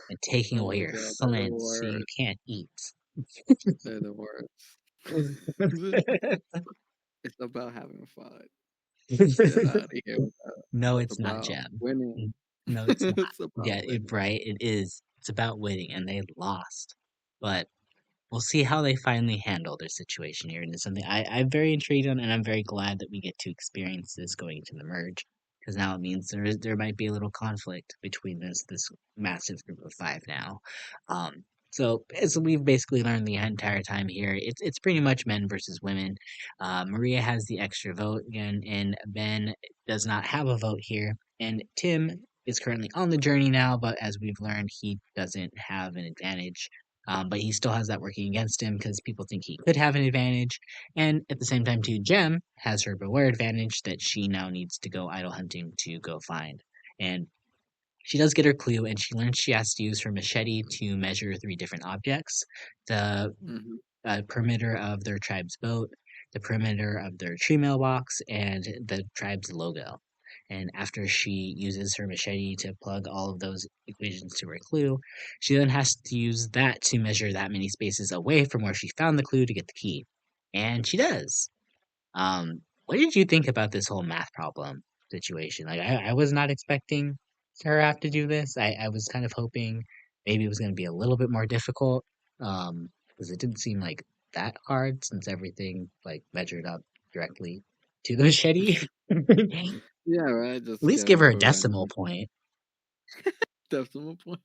and taking Oh away my your god, they're the flint so you worst. can't eat. They're the worst. It's about having fun. Get out of here with that. No, It's it's not, about Jeb. winning. No, it's not. It's about Yeah, winning. right. It is. It's about winning, and they lost. But we'll see how they finally handle their situation here. And it's something I'm very intrigued on, and I'm very glad that we get to experience this going into the merge, because now it means there might be a little conflict between this massive group of five now. So as we've basically learned the entire time here, it's pretty much men versus women. Maria has the extra vote again, and Ben does not have a vote here. And Tim is currently on the journey now, but as we've learned, he doesn't have an advantage, but he still has that working against him because people think he could have an advantage. And at the same time, too, Jem has her beware advantage that she now needs to go idol hunting to go find. And she does get her clue, and she learns she has to use her machete to measure three different objects: the Hmm. perimeter of their tribe's boat, the perimeter of their tree mailbox, and the tribe's logo. And after she uses her machete to plug all of those equations to her clue, she then has to use that to measure that many spaces away from where she found the clue to get the key. And she does. What did you think about this whole math problem situation? Like, I was not expecting her to have to do this. I was kind of hoping maybe it was going to be a little bit more difficult, because it didn't seem like that hard since everything like measured up directly to the machete. At Yeah, right. Just least get give her like a a decimal random point. decimal point.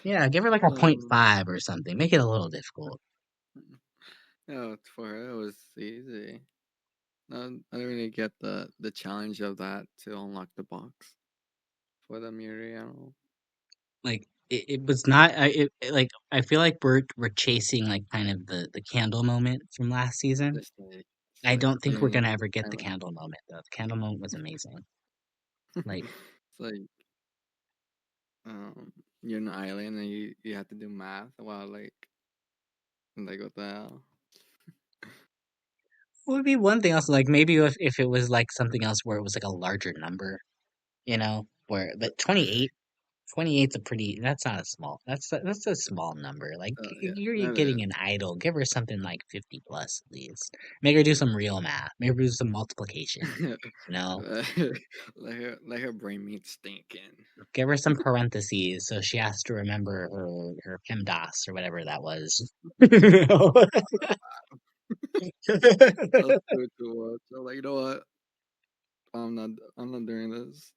Yeah, give her like a point um, five or something. Make it a little difficult. yeah, for her it was easy. I didn't really get the challenge of that to unlock the box for the Muriel. Like it was not. Like I feel like we're chasing like kind of the candle moment from last season. It's I like don't think we're being gonna on ever the get the island. candle moment though. The candle moment was amazing. Like, It's like you're on an island and you have to do math while like what the hell? would be one thing else. Like maybe if it was like something else where it was like a larger number, where but 28. 28's a pretty. That's not a small. That's a small number. Like Yeah, you're that getting is. an idol. Give her something like 50 plus at least. Make her do some real math. Make her do some multiplication. You know, Let her brain meat stinking. Give her some parentheses so she has to remember her PEMDAS or whatever that was. That's good to watch. I'm like, you know what? I'm not doing this.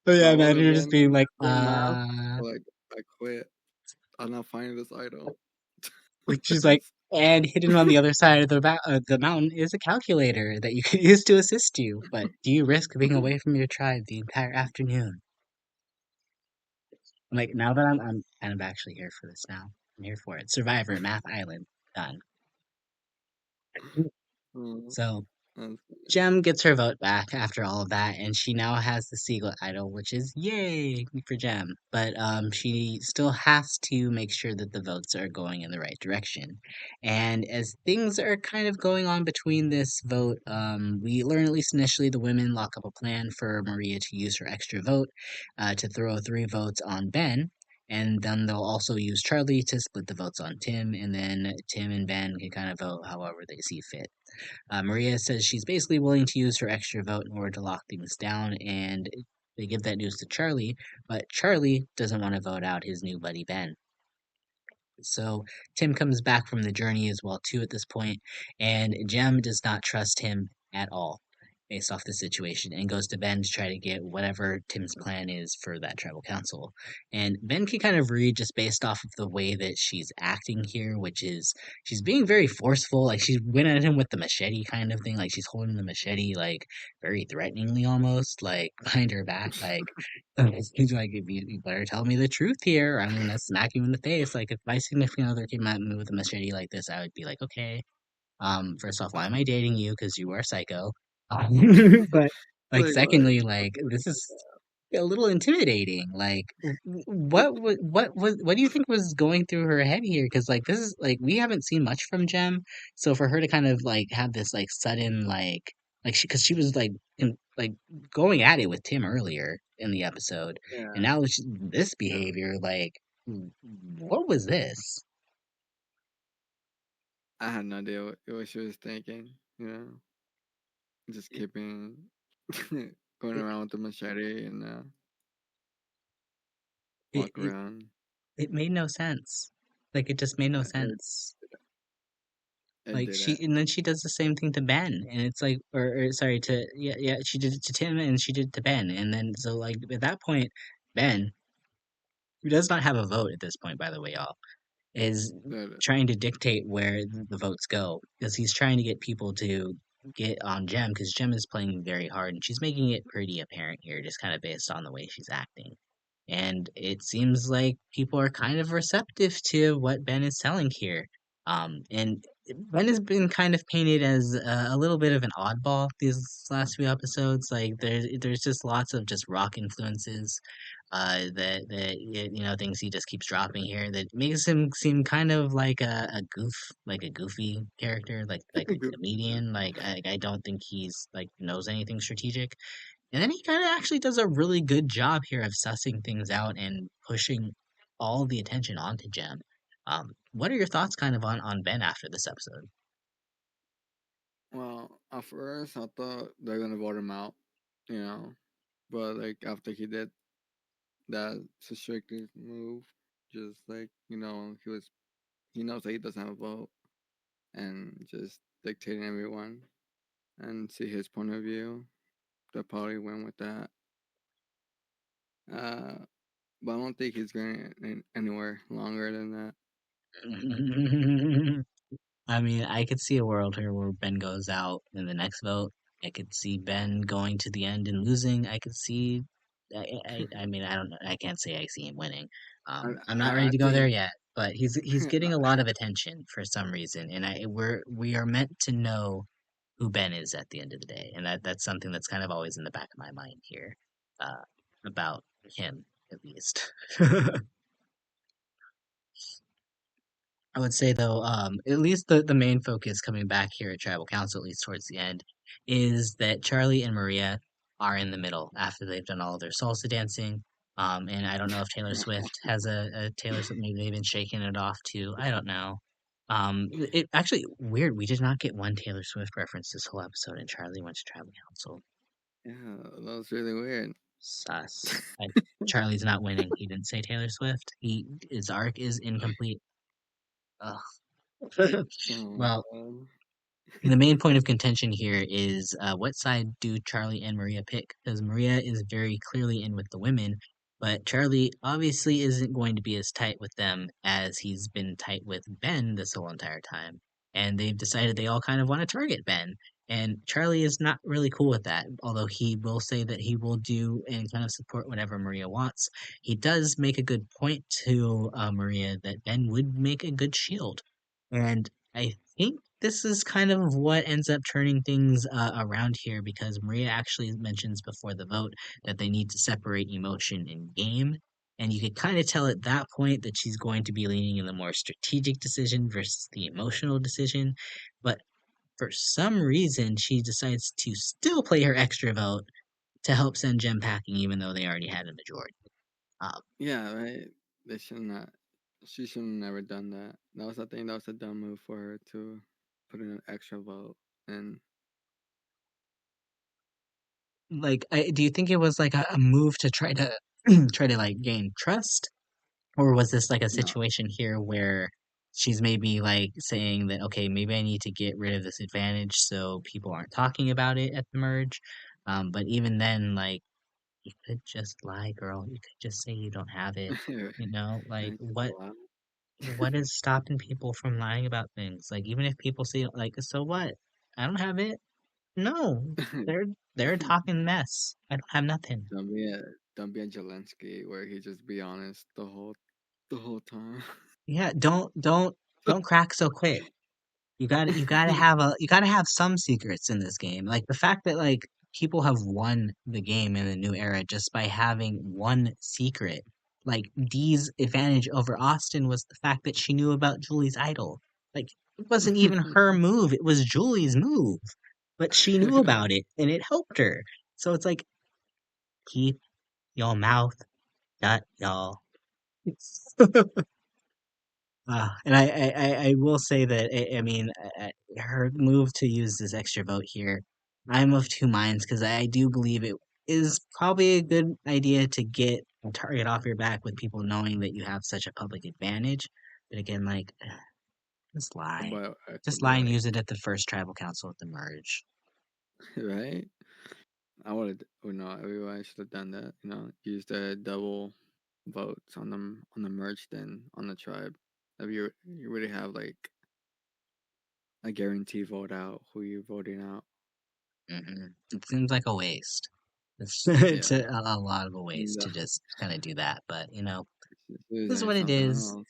So My yeah, order imagine her just been being like, doing math. Like I quit. I'm not finding this idol. like she's like, and hidden on the other side of the mountain is a calculator that you could use to assist you. But do you risk being away from your tribe the entire afternoon? I'm like, now that I'm kind of actually here for this now. I'm here for it. Survivor, Math Island, done. Mm, So that's Jem gets her vote back after all of that, and she now has the Siegel idol, which is yay for Jem. But she still has to make sure that the votes are going in the right direction. And as things are kind of going on between this vote, we learn at least initially the women lock up a plan for Maria to use her extra vote to throw three votes on Ben. And then they'll also use Charlie to split the votes on Tim, and then Tim and Ben can kind of vote however they see fit. Maria says she's basically willing to use her extra vote in order to lock things down, and they give that news to Charlie, but Charlie doesn't want to vote out his new buddy Ben. So Tim comes back from the journey as well too at this point, and Jem does not trust him at all based off the situation and goes to Ben to try to get whatever Tim's plan is for that tribal council. And Ben can kind of read just based off of the way that she's acting here, which is she's being very forceful. Like she went at him with the machete kind of thing. Like she's holding the machete like very threateningly almost, like behind her back, like he's like, if you better tell me the truth here, I'm gonna smack you in the face. Like, if my significant other came at me with a machete like this, I would be like, okay, first off, why am I dating you? Because you are psycho. But like, Like what? secondly, like this is a little intimidating. Like, what do you think was going through her head here? Because like this is like we haven't seen much from Jem, so for her to kind of like have this like sudden like she because she was like going at it with Tim earlier in the episode, and Yeah, now this yeah. behavior like what was this? I had no idea what she was thinking. You know, just It, keeping going it, around with the machete and it, walk it, around. it made no sense. Like it just made no Yeah, sense. it Like did it. and then she does the same thing to Ben, and it's like, or sorry, to yeah, she did it to Tim, and she did it to Ben, and then so like at that point, Ben, who does not have a vote at this point, by the way, y'all, is Did it. trying to dictate where the votes go because he's trying to get people to get on Jem because Jem is playing very hard, and she's making it pretty apparent here, just kind of based on the way she's acting. And it seems like people are kind of receptive to what Ben is selling here. And Ben has been kind of painted as a little bit of an oddball these last few episodes. Like there's just lots of just rock influences, things he just keeps dropping here that makes him seem kind of like a goofy character, like a comedian. Like I don't think he's like knows anything strategic. And then he kind of actually does a really good job here of sussing things out and pushing all the attention onto Jem. What are your thoughts kind of on Ben after this episode? Well, at first I thought they're gonna vote him out, you know, but like after he did that restrictive move, just like he knows that he doesn't have a vote, and just dictating everyone and see his point of view. They probably went with that. Uh, but I don't think he's going anywhere longer than that. I mean, I could see a world here where Ben goes out in the next vote. I could see Ben going to the end and losing. I could see. I mean, I don't know. I can't say I see him winning. I I'm not ready I to go there think yet, but he's getting a lot of attention for some reason, and we are meant to know who Ben is at the end of the day, and that's something that's kind of always in the back of my mind here, uh, about him at least. I would say though, at least the main focus coming back here at Tribal Council, at least towards the end, is that Charlie and Maria are in the middle after they've done all of their salsa dancing. And I don't know if Taylor Swift has a Taylor Swift. Maybe they've been shaking it off too. I don't know. It actually weird. We did not get one Taylor Swift reference this whole episode, and Charlie went to Tribal Council. yeah, that was really weird. Sus. Charlie's not winning. He didn't say Taylor Swift. His arc is incomplete. Ugh. Oh Well, man. the main point of contention here is what side do Charlie and Maria pick? Because Maria is very clearly in with the women, but Charlie obviously isn't going to be as tight with them as he's been tight with Ben this whole entire time. And they've decided they all kind of want to target Ben. And Charlie is not really cool with that, although he will say that he will do and kind of support whatever Maria wants. He does make a good point to Maria that Ben would make a good shield. And I think this is kind of what ends up turning things around here because Maria actually mentions before the vote that they need to separate emotion and game. And you could kind of tell at that point that she's going to be leaning in the more strategic decision versus the emotional decision. But for some reason, she decides to still play her extra vote to help send Jem packing, even though they already had a majority. Um, Yeah, right. they should not. She should have never done that. That was, I think, that was a dumb move for her to put in an extra vote. And Like, do you think it was like a move to try to try to like gain trust, or was this like a no, situation here where she's maybe like saying that okay, maybe I need to get rid of this advantage so people aren't talking about it at the merge? But even then, like you could just lie, girl. You could just say you don't have it. You know, like and just allow. what is stopping people from lying about things? Like even if people say like, so what? I don't have it. No, they're talking mess. I don't have nothing. Don't be a don't be a Zelensky where he just be honest the whole time. Yeah, don't crack so quick. You gotta have some secrets in this game. Like the fact that like people have won the game in the new era just by having one secret. Like Dee's advantage over Austin was the fact that she knew about Julie's idol. Like it wasn't even her move, it was Julie's move. But she knew about it and it helped her. So it's like keep your mouth shut, y'all. And I will say that I mean her move to use this extra vote here, I'm of two minds because I do believe it is probably a good idea to get a target off your back with people knowing that you have such a public advantage. But again, like But I could just be lie and like, use it at the first tribal council at the merge. right? I would have, or no, everyone should have done that. Use the double votes on the merge than on the tribe. If you really have like a guarantee vote out who you're voting out. It seems like a waste. It's Yeah, a lot of a waste no, to just kind of do that, but she's this is losing what it something is. else.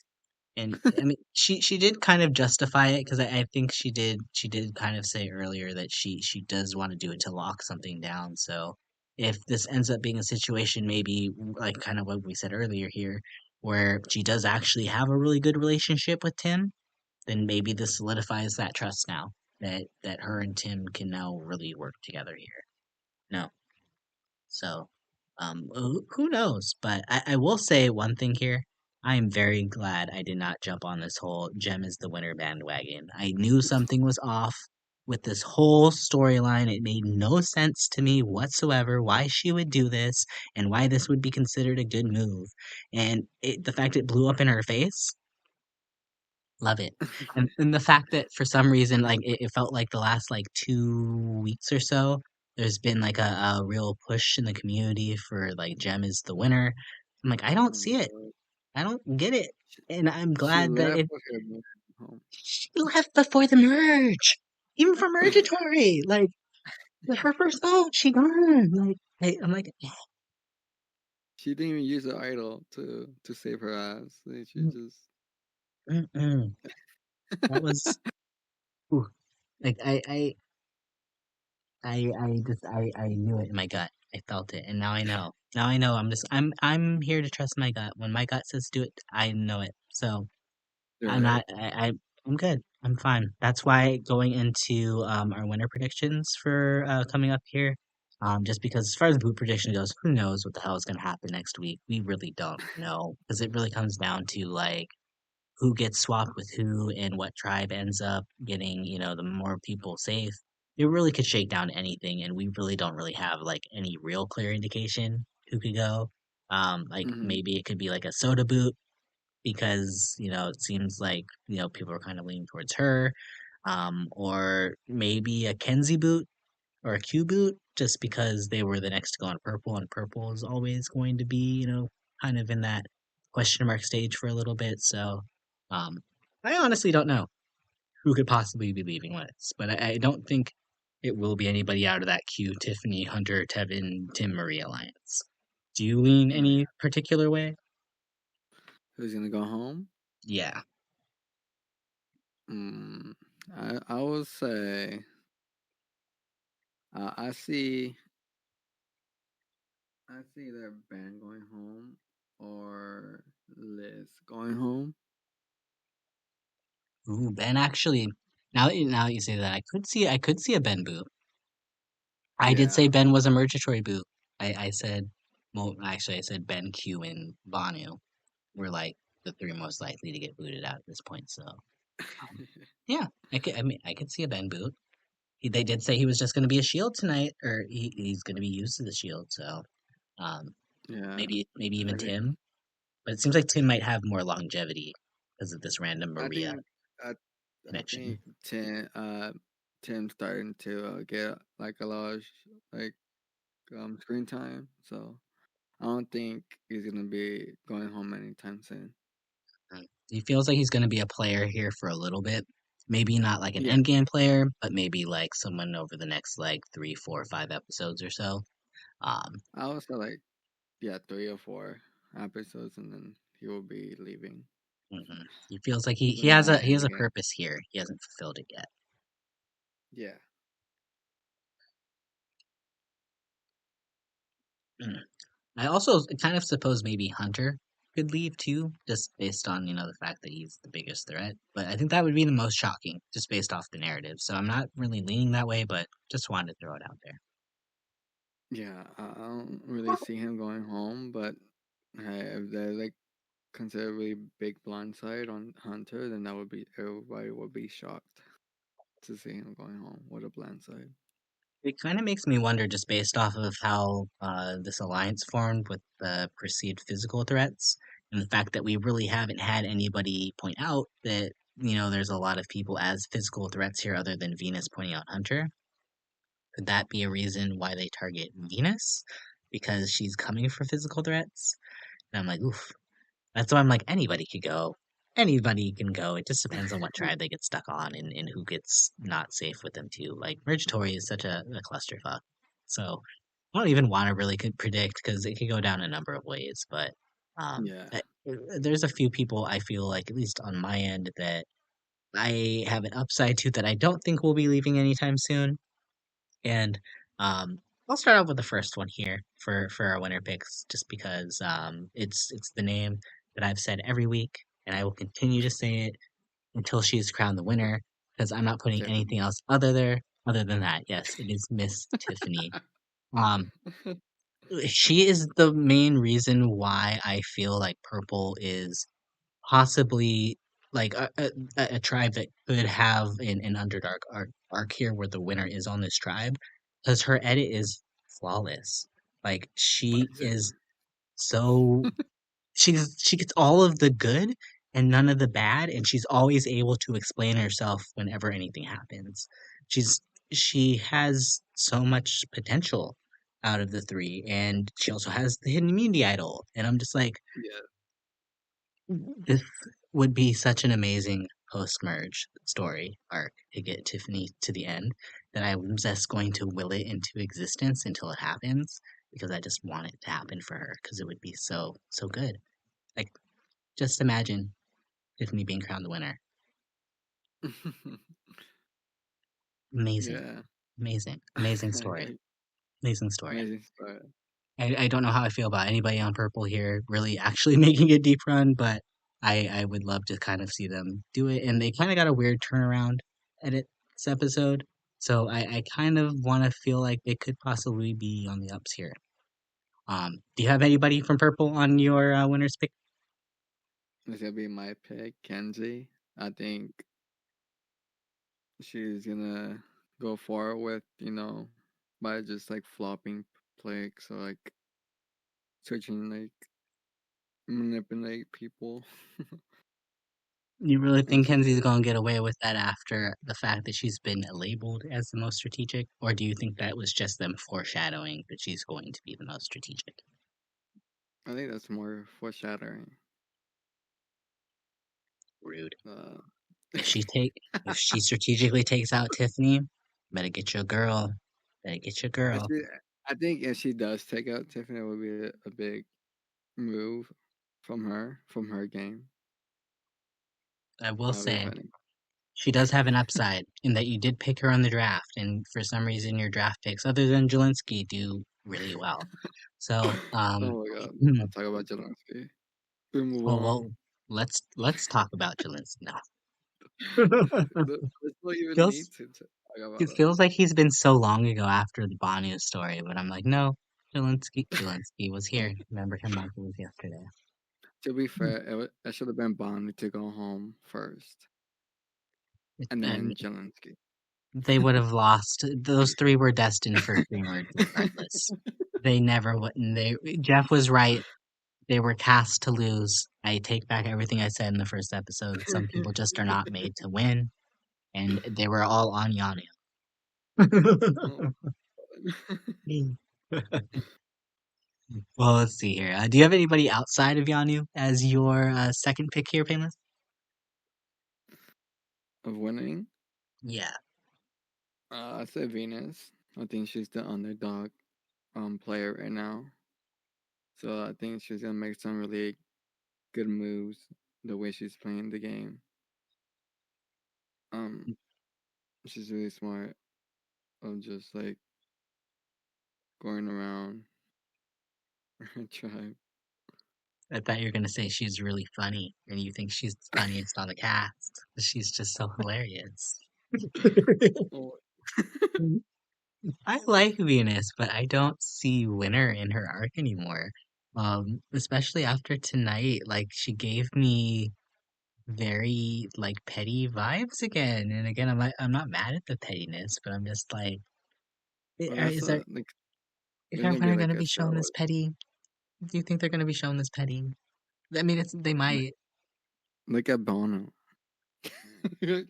And I mean, she did kind of justify it because I think she did kind of say earlier that she does want to do it to lock something down. So if this ends up being a situation, maybe like kind of what we said earlier here, where she does actually have a really good relationship with Tim, then maybe this solidifies that trust now that her and Tim can now really work together here. No, so, who knows? But I will say one thing here. I am very glad I did not jump on this whole Gem is the winner bandwagon. I knew something was off with this whole storyline. It made no sense to me whatsoever why she would do this and why this would be considered a good move. And the fact it blew up in her face, love it. And the fact that for some reason, like it felt like the last like 2 weeks or so, there's been like a real push in the community for like Gem is the winner. I'm like, I don't Oh my see it. god, I don't get it. And I'm she glad that left it with her mom home. she left before the merge. Even for Mergatory. Like her first vote, she gone. Like I'm like, She didn't even use her idol to save her ass. Like, she mm, just mm. That was ooh. Like I knew it in my gut. I felt it, and now I know. Now I know. I'm here to trust my gut. When my gut says do it, I know it. So I'm right. not. I'm good. I'm fine. That's why going into our winter predictions for coming up here, just because as far as boot prediction goes, who knows what the hell is going to happen next week? We really don't know because it really comes down to like who gets swapped with who and what tribe ends up getting, the more people safe. It really could shake down to anything, and we really don't really have like any real clear indication who could go. Like Hmm. maybe it could be like a soda boot because, it seems like, people are kind of leaning towards her. Or maybe a Kenzie boot or a Q boot just because they were the next to go on purple, and purple is always going to be, kind of in that question mark stage for a little bit. So, I honestly don't know who could possibly be leaving this, but I don't think it will be anybody out of that Q, Tiffany, Hunter, Tevin, Tim Marie alliance. Do you lean Oh yeah. any particular way? Who's gonna go home? Yeah. Mm, I would say I see either Ben going home or Liz going home. Ooh, Ben actually. Now that you say that, I could see a Ben boot. I did say Yeah, Ben was a Mergatory boot. I said, well, actually, I said Ben Q and Banu. we're like the three most likely to get booted out at this point. So yeah, I mean, I could see a Ben boot. They did say he was just going to be a shield tonight, or he's going to be used as a shield. So um, Yeah, maybe I even think Tim. But it seems like Tim might have more longevity because of this random I Maria think I I think connection. Tim's starting to get like a lot of like screen time, so I don't think he's gonna be going home anytime soon. He feels like he's going to be a player here for a little bit. Maybe not like an Yeah, endgame player, but maybe like someone over the next like 3, 4, 5 episodes or so. Um, I would say like yeah 3 or 4 episodes, and then he will be leaving. he feels like So not he in has the a game. purpose here. He hasn't fulfilled it yet. Yeah. Mm. I also kind of suppose maybe Hunter could leave too, just based on, the fact that he's the biggest threat. But I think that would be the most shocking, just based off the narrative. So I'm not really leaning that way, but just wanted to throw it out there. Yeah, I don't really see him going home, but hey, if there's like considerably big blind side on Hunter, then that would be everybody would be shocked to see him going home with a blind side. It kind of makes me wonder, just based off of how this alliance formed with the perceived physical threats, and the fact that we really haven't had anybody point out that, there's a lot of people as physical threats here other than Venus pointing out Hunter. Could that be a reason why they target Venus? Because she's coming for physical threats? And I'm like, oof. That's why I'm like, anybody could go. Anybody can go. It just depends on what tribe they get stuck on and who gets not safe with them too. Like Mergatory is such a clusterfuck. So I don't even want to really predict because it could go down a number of ways. But Yeah. there's a few people I feel like, at least on my end, that I have an upside to that I don't think will be leaving anytime soon. And I'll start off with the first one here for our winner picks, just because it's the name that I've said every week, and I will continue to say it until she is crowned the winner, because I'm not putting Tiffany. anything else other than that. Yes, it is Miss Tiffany. Um, she is the main reason why I feel like Purple is possibly like a tribe that could have an underdark arc here where the winner is on this tribe, because her edit is flawless. Like she is so she gets all of the good and none of the bad, and she's always able to explain herself whenever anything happens. She's she has so much potential out of the three, and she also has the hidden immunity idol, and I'm just like, Yeah. this would be such an amazing post-merge story arc to get Tiffany to the end that I'm just going to will it into existence until it happens, because I just want it to happen for her because it would be so good. Like, just imagine Tiffany being crowned the winner. Amazing, Yeah. amazing story, amazing story. Amazing story. I don't know how I feel about anybody on purple here really actually making a deep run, but I would love to kind of see them do it. And they kind of got a weird turnaround edit this episode. So I kind of want to feel like they could possibly be on the ups here. Do you have anybody from purple on your winners pick? It's gonna be my pick, Kenzie. I think she's gonna go far with, by just like flopping plagues or like searching like manipulate people. You really And think she's Kenzie's gonna going to get away with that after the fact that she's been labeled as the most strategic? Or do you think that was just them foreshadowing that she's going to be the most strategic? I think that's more foreshadowing. Rude. Uh If she strategically takes out Tiffany, better get your girl. Better get your girl. actually I think if she does take out Tiffany, it would be a big move from her game. I will That'd be say, funny. she does have an upside in that you did pick her in the draft, and for some reason your draft picks, other than Jelinski, do really well. So, Oh my god. I'll talk about Zelensky. We move well, on. let's talk about Jelinski now. There's no even feels need to talk about it that. feels like he's been so long ago after the Banu story, but I'm like, no, Jelinski was here. Remember him like it was yesterday. To be fair, it should have been Bond to go home first, and I then mean, Zelensky. they would have lost. Those three were destined for pre-merge regardless. They never would. Jeff was right. They were cast to lose. I take back everything I said in the first episode. Some people just are not made to win, and they were all on Yanu. Oh, Well, let's see here. Do you have anybody outside of Yanu as your second pick here, Painless? of winning, Yeah. I'd say Venus. I think she's the underdog player right now. So I think she's gonna make some really good moves the way she's playing the game. Um, she's really smart of just like going around her tribe. I thought you were gonna say she's really funny, and you think she's the funniest on the cast. She's just so hilarious. Oh, I like Venus, but I don't see Winner in her arc anymore. Especially after tonight, like she gave me very like petty vibes again. And again, I'm not mad at the pettiness, but I'm just like, but that's is there like is there's our gonna be winner like gonna a be shown show. this petty? Do you think they're gonna be shown this petty? I mean, they Like, might. look at Bono. Yeah,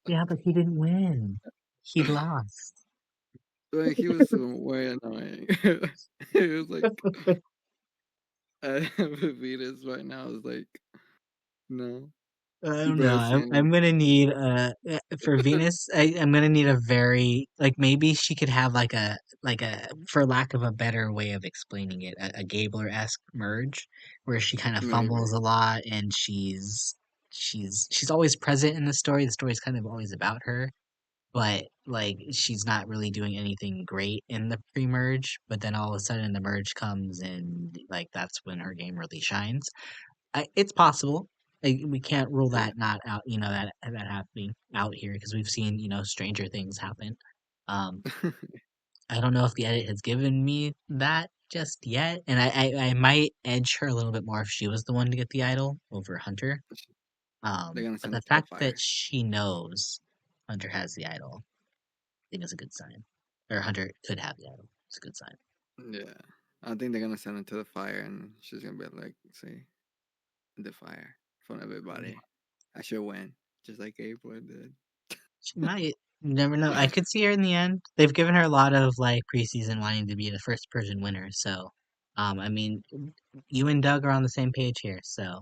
yeah, but he didn't win. He lost. Like he was so way annoying. It was like Venus right now is like no, I you don't know. better say I'm anything. gonna need for Venus. I'm gonna need a very like maybe she could have like a for lack of a better way of explaining it a Gabler-esque merge where she kind of fumbles Maybe. a lot and she's always present in the story. The story's kind of always about her, but like she's not really doing anything great in the pre-merge. But then all of a sudden the merge comes and like that's when her game really shines. It's possible. Like, we can't rule Yeah. that not out. That happening out here because we've seen stranger things happen. Um, I don't know if the edit has given me that just yet, and I might edge her a little bit more if she was the one to get the idol over Hunter. They're gonna But send the it to the fact that fire. she knows Hunter has the idol, I think is a good sign. Or Hunter could have the idol. It's a good sign. Yeah. I think they're gonna send it to the fire and she's gonna be like, see, the fire from everybody. I should win. Just like April did. She might. You never know. I could see her in the end. They've given her a lot of like preseason wanting to be the first Persian winner. So, I mean, you and Doug are on the same page here. So,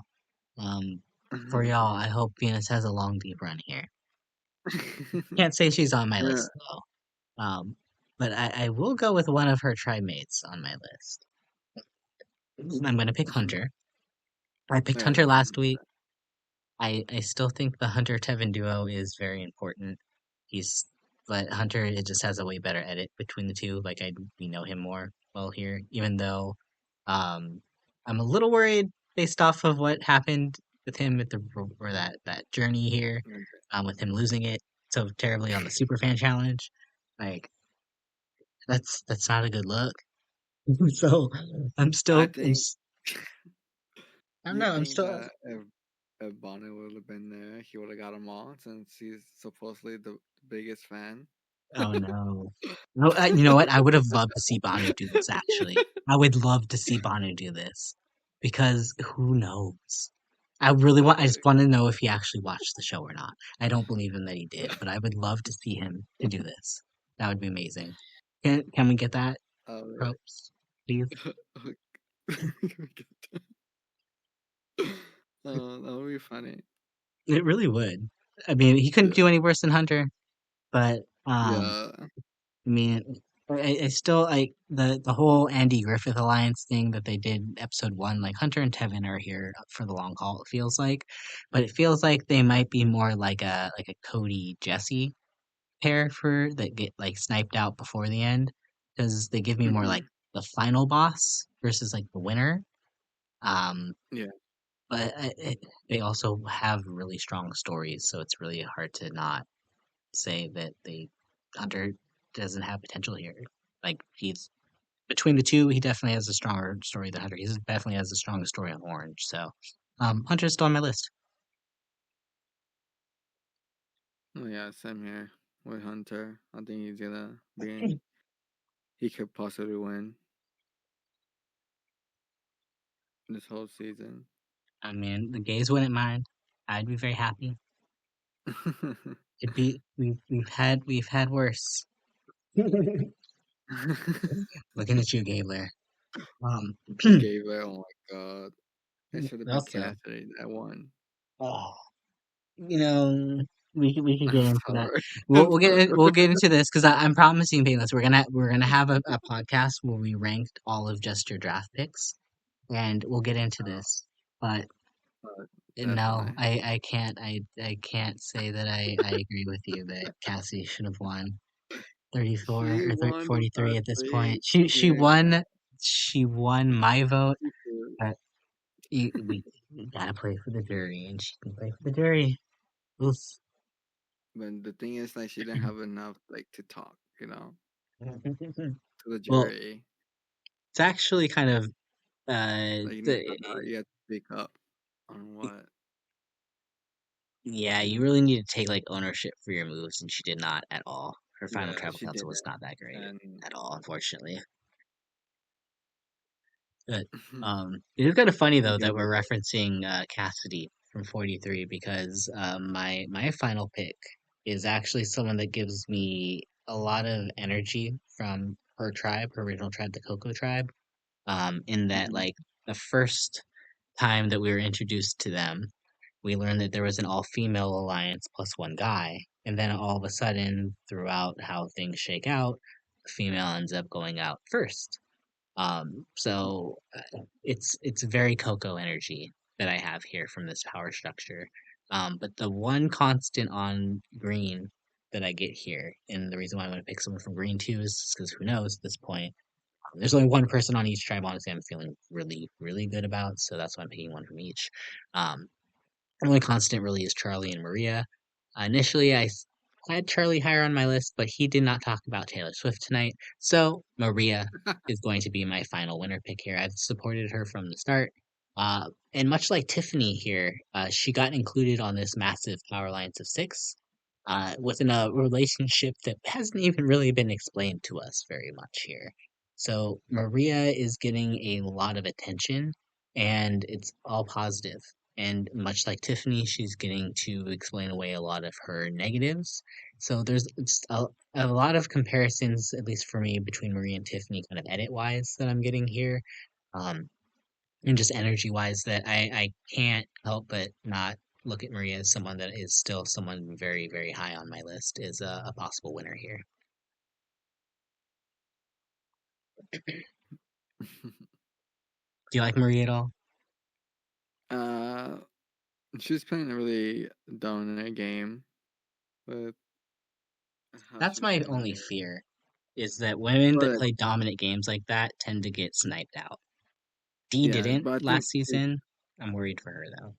um, for y'all, I hope Venus has a long, deep run here. Can't say she's on my Yeah. list though. But I will go with one of her tribe mates on my list. I'm gonna pick Hunter. I picked Yeah, Hunter that's last week. I still think the Hunter Tevin duo is very important. He's but Hunter it just has a way better edit between the two. Like we know him more well here, even though um I'm a little worried based off of what happened with him at the or that journey here, okay. with him losing it so terribly on the Superfan challenge. Like that's not a good look. So I'm I still think I don't you know, I'm think still that if Bonnie would have been there, he would have got them all since he's supposedly the biggest fan. Oh no. No, you know what? I would have loved to see Banu do this actually. I would love to see Banu do this because who knows? I just want to know if he actually watched the show or not. I don't believe him that he did, but I would love to see him to do this. That would be amazing. Can we get that, Alright. Ropes? Please? That would be funny. It really would. I mean, he couldn't Yeah. do any worse than Hunter, but Yeah. I mean, I still like the whole Andy Griffith Alliance thing that they did in episode one. Like Hunter and Tevin are here for the long haul. It feels like, but it feels like they might be more like a Cody Jesse pair for that get like sniped out before the end because they give me more like Hmm. the final boss versus like the winner. Um, Yeah. but they also have really strong stories, so it's really hard to not say that they Hunter doesn't have potential here. Like he's between the two, he definitely has a stronger story than Hunter. He definitely has a stronger story on Orange. So Hunter's still on my list. Oh yeah, same here with Hunter. I think he's gonna be. He could possibly win this whole season. I mean, the gays wouldn't mind. I'd be very happy. It'd be we've had worse. Looking at you, Gabler. Um, Gave it. Oh my god, it should have been also, Cassidy that one. oh, you know, we could get I'm into that. sorry. We'll get into this because I'm promising Painless we're gonna have a podcast where we ranked all of just your draft picks, and we'll get into this. But no, Definitely. I can't say that I agree with you that Cassie should have won 34 She or won the 43 first at this point. week. She Yeah, won my vote, she did. but we gotta play for the jury, and she can play for the jury. Oof. But the thing is, like, she didn't have enough, like, to talk, to the Well, jury. it's actually kind of Like, you have to speak up on what. yeah, you really need to take like ownership for your moves, and she did not at all. Her final Yeah, tribal she council did was it. not that great And at all, unfortunately. But it is kind of funny she though gave that we're it. referencing Cassidy from 43 because my final pick is actually someone that gives me a lot of energy from her tribe, her original tribe, the Coco tribe. In that Mhm. like the first time that we were introduced to them, we learned that there was an all-female alliance plus one guy, and then all of a sudden, throughout how things shake out, the female ends up going out first. It's very Coco energy that I have here from this power structure. But the one constant on green that I get here, and the reason why I want to pick someone from green too is because who knows at this point. There's only one person on each tribe, honestly, I'm feeling really, really good about, so that's why I'm picking one from each. Um, only constant really is Charlie and Maria. Initially, had Charlie higher on my list, but he did not talk about Taylor Swift tonight. So Maria is going to be my final winner pick here. I've supported her from the start. And much like Tiffany here, she got included on this massive Power Alliance of six within a relationship that hasn't even really been explained to us very much here. So Maria is getting a lot of attention, and it's all positive. And much like Tiffany, she's getting to explain away a lot of her negatives. So there's just a lot of comparisons, at least for me, between Marie and Tiffany, kind of edit wise, that I'm getting here. Um, and just energy wise, that I can't help but not look at Maria as someone that is still someone very, very high on my list, is a possible winner here. Do you like Maria at all? uh, she's playing a really dominant game with how That's she's my playing only it. fear, is that women that But play dominant games like that tend to get sniped out. Dee yeah, didn't but I think last season. I'm worried for her though.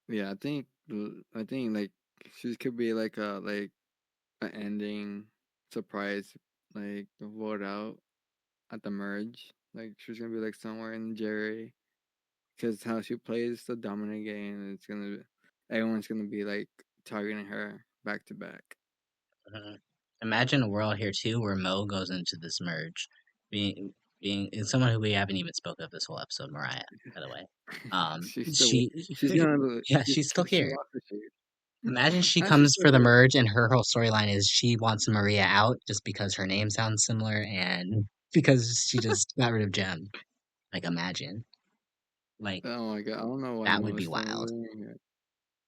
yeah, I think like she could be like a an ending surprise like vote out at the merge. Like she's gonna be like somewhere in Jerry because how she plays the dominant game, everyone's gonna be like targeting her back to back. Mhm. Imagine a world here too where Mo goes into this merge, being it's someone who we haven't even spoke of this whole episode, Mariah, by the way. She's still She, she's gonna yeah, she's still she here. lost the shoot. Imagine she How's she comes still for the here? merge and her whole storyline is she wants Maria out just because her name sounds similar and because she just got rid of Jem. Like, imagine, like Oh my god, I don't know why that would Mo is be still wild. doing it.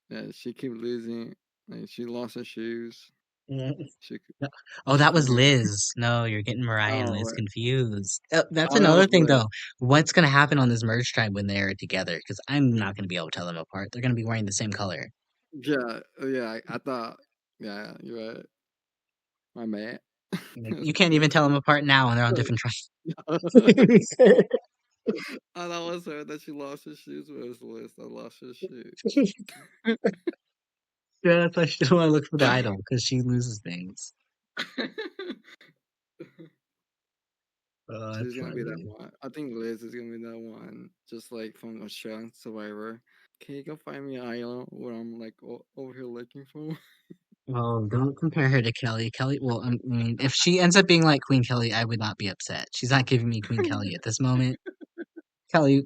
Yeah, she keep losing. Like she lost her shoes. Mhm. She No- Oh, she that was couldn't. Liz. No, you're getting Mariah and Oh, Liz wait. confused. That's Oh, that another was thing, lit. though. What's gonna happen on this merge tribe when they're together? Because I'm not gonna be able to tell them apart. They're gonna be wearing the same color. Yeah, yeah. I thought. Yeah, you're right. My man. Like, you can't even tell them apart now, and they're on different tribes. I thought it was her that she lost her shoes. But it was Liz that lost her shoes. Yeah, that's why she don't want to look for the idol because she loses things. Oh, that's She's gonna be that funny. one. I think Liz is gonna be that one. Just like from Australian Survivor. Can you go find me an island where I'm like over here looking for? Well, don't compare her to Kelly. Kelly, well, I mean, if she ends up being like Queen Kelly, I would not be upset. She's not giving me Queen Kelly at this moment. Kelly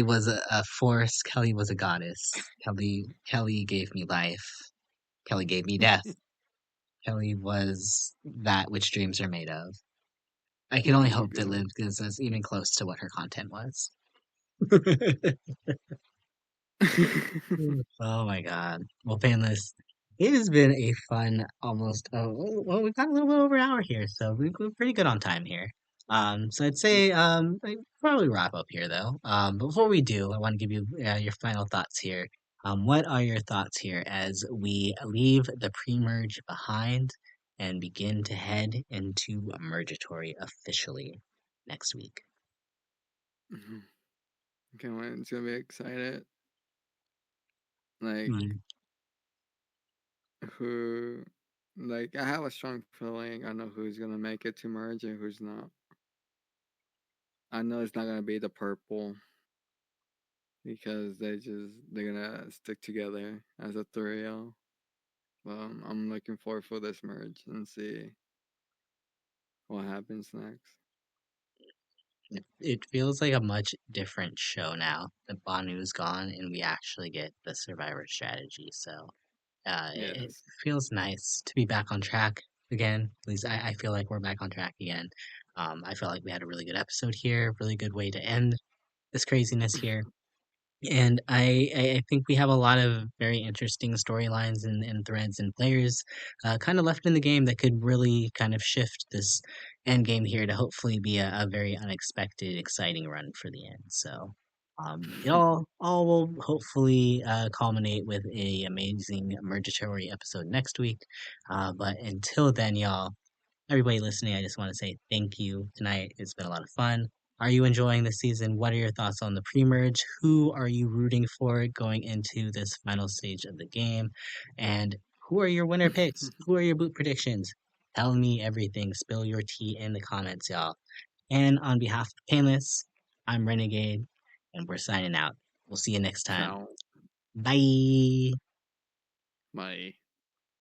was a force. Kelly was a goddess. Kelly gave me life. Kelly gave me death. Kelly was that which dreams are made of. I can only hope that Yo. Liv gives us even close to what her content was. Oh my God. Well, Painless, it has been a fun almost, well, we've got a little bit over an hour here, so we're pretty good on time here. So I'd say, I probably wrap up here though. Before we do, I want to give you your final thoughts here. What are your thoughts here as we leave the pre-merge behind and begin to head into Mergatory officially next week? Can't wait. It's gonna be excited. Like Mm. who like I have a strong feeling I know who's gonna make it to merge and who's not. I know it's not gonna be the purple because they're gonna stick together as a trio. I'm looking forward for this merge and see what happens next. It feels like a much different show now that Banu's gone and we actually get the Survivor strategy. So it Yes. feels nice to be back on track again. At least I feel like we're back on track again. I feel like we had a really good episode here, really good way to end this craziness here. And I think we have a lot of very interesting storylines and threads and players kind of left in the game that could really kind of shift this end game here to hopefully be a very unexpected, exciting run for the end. So it all will hopefully culminate with a amazing Mergatory episode next week. But until then, y'all, everybody listening, I just want to say thank you tonight. It's been a lot of fun. Are you enjoying the season? What are your thoughts on the pre-merge? Who are you rooting for going into this final stage of the game? And who are your winner picks? Who are your boot predictions? Tell me everything. Spill your tea in the comments, y'all. And on behalf of Painless, I'm Renegade, and we're signing out. We'll see you next time. Ciao. Bye. Bye.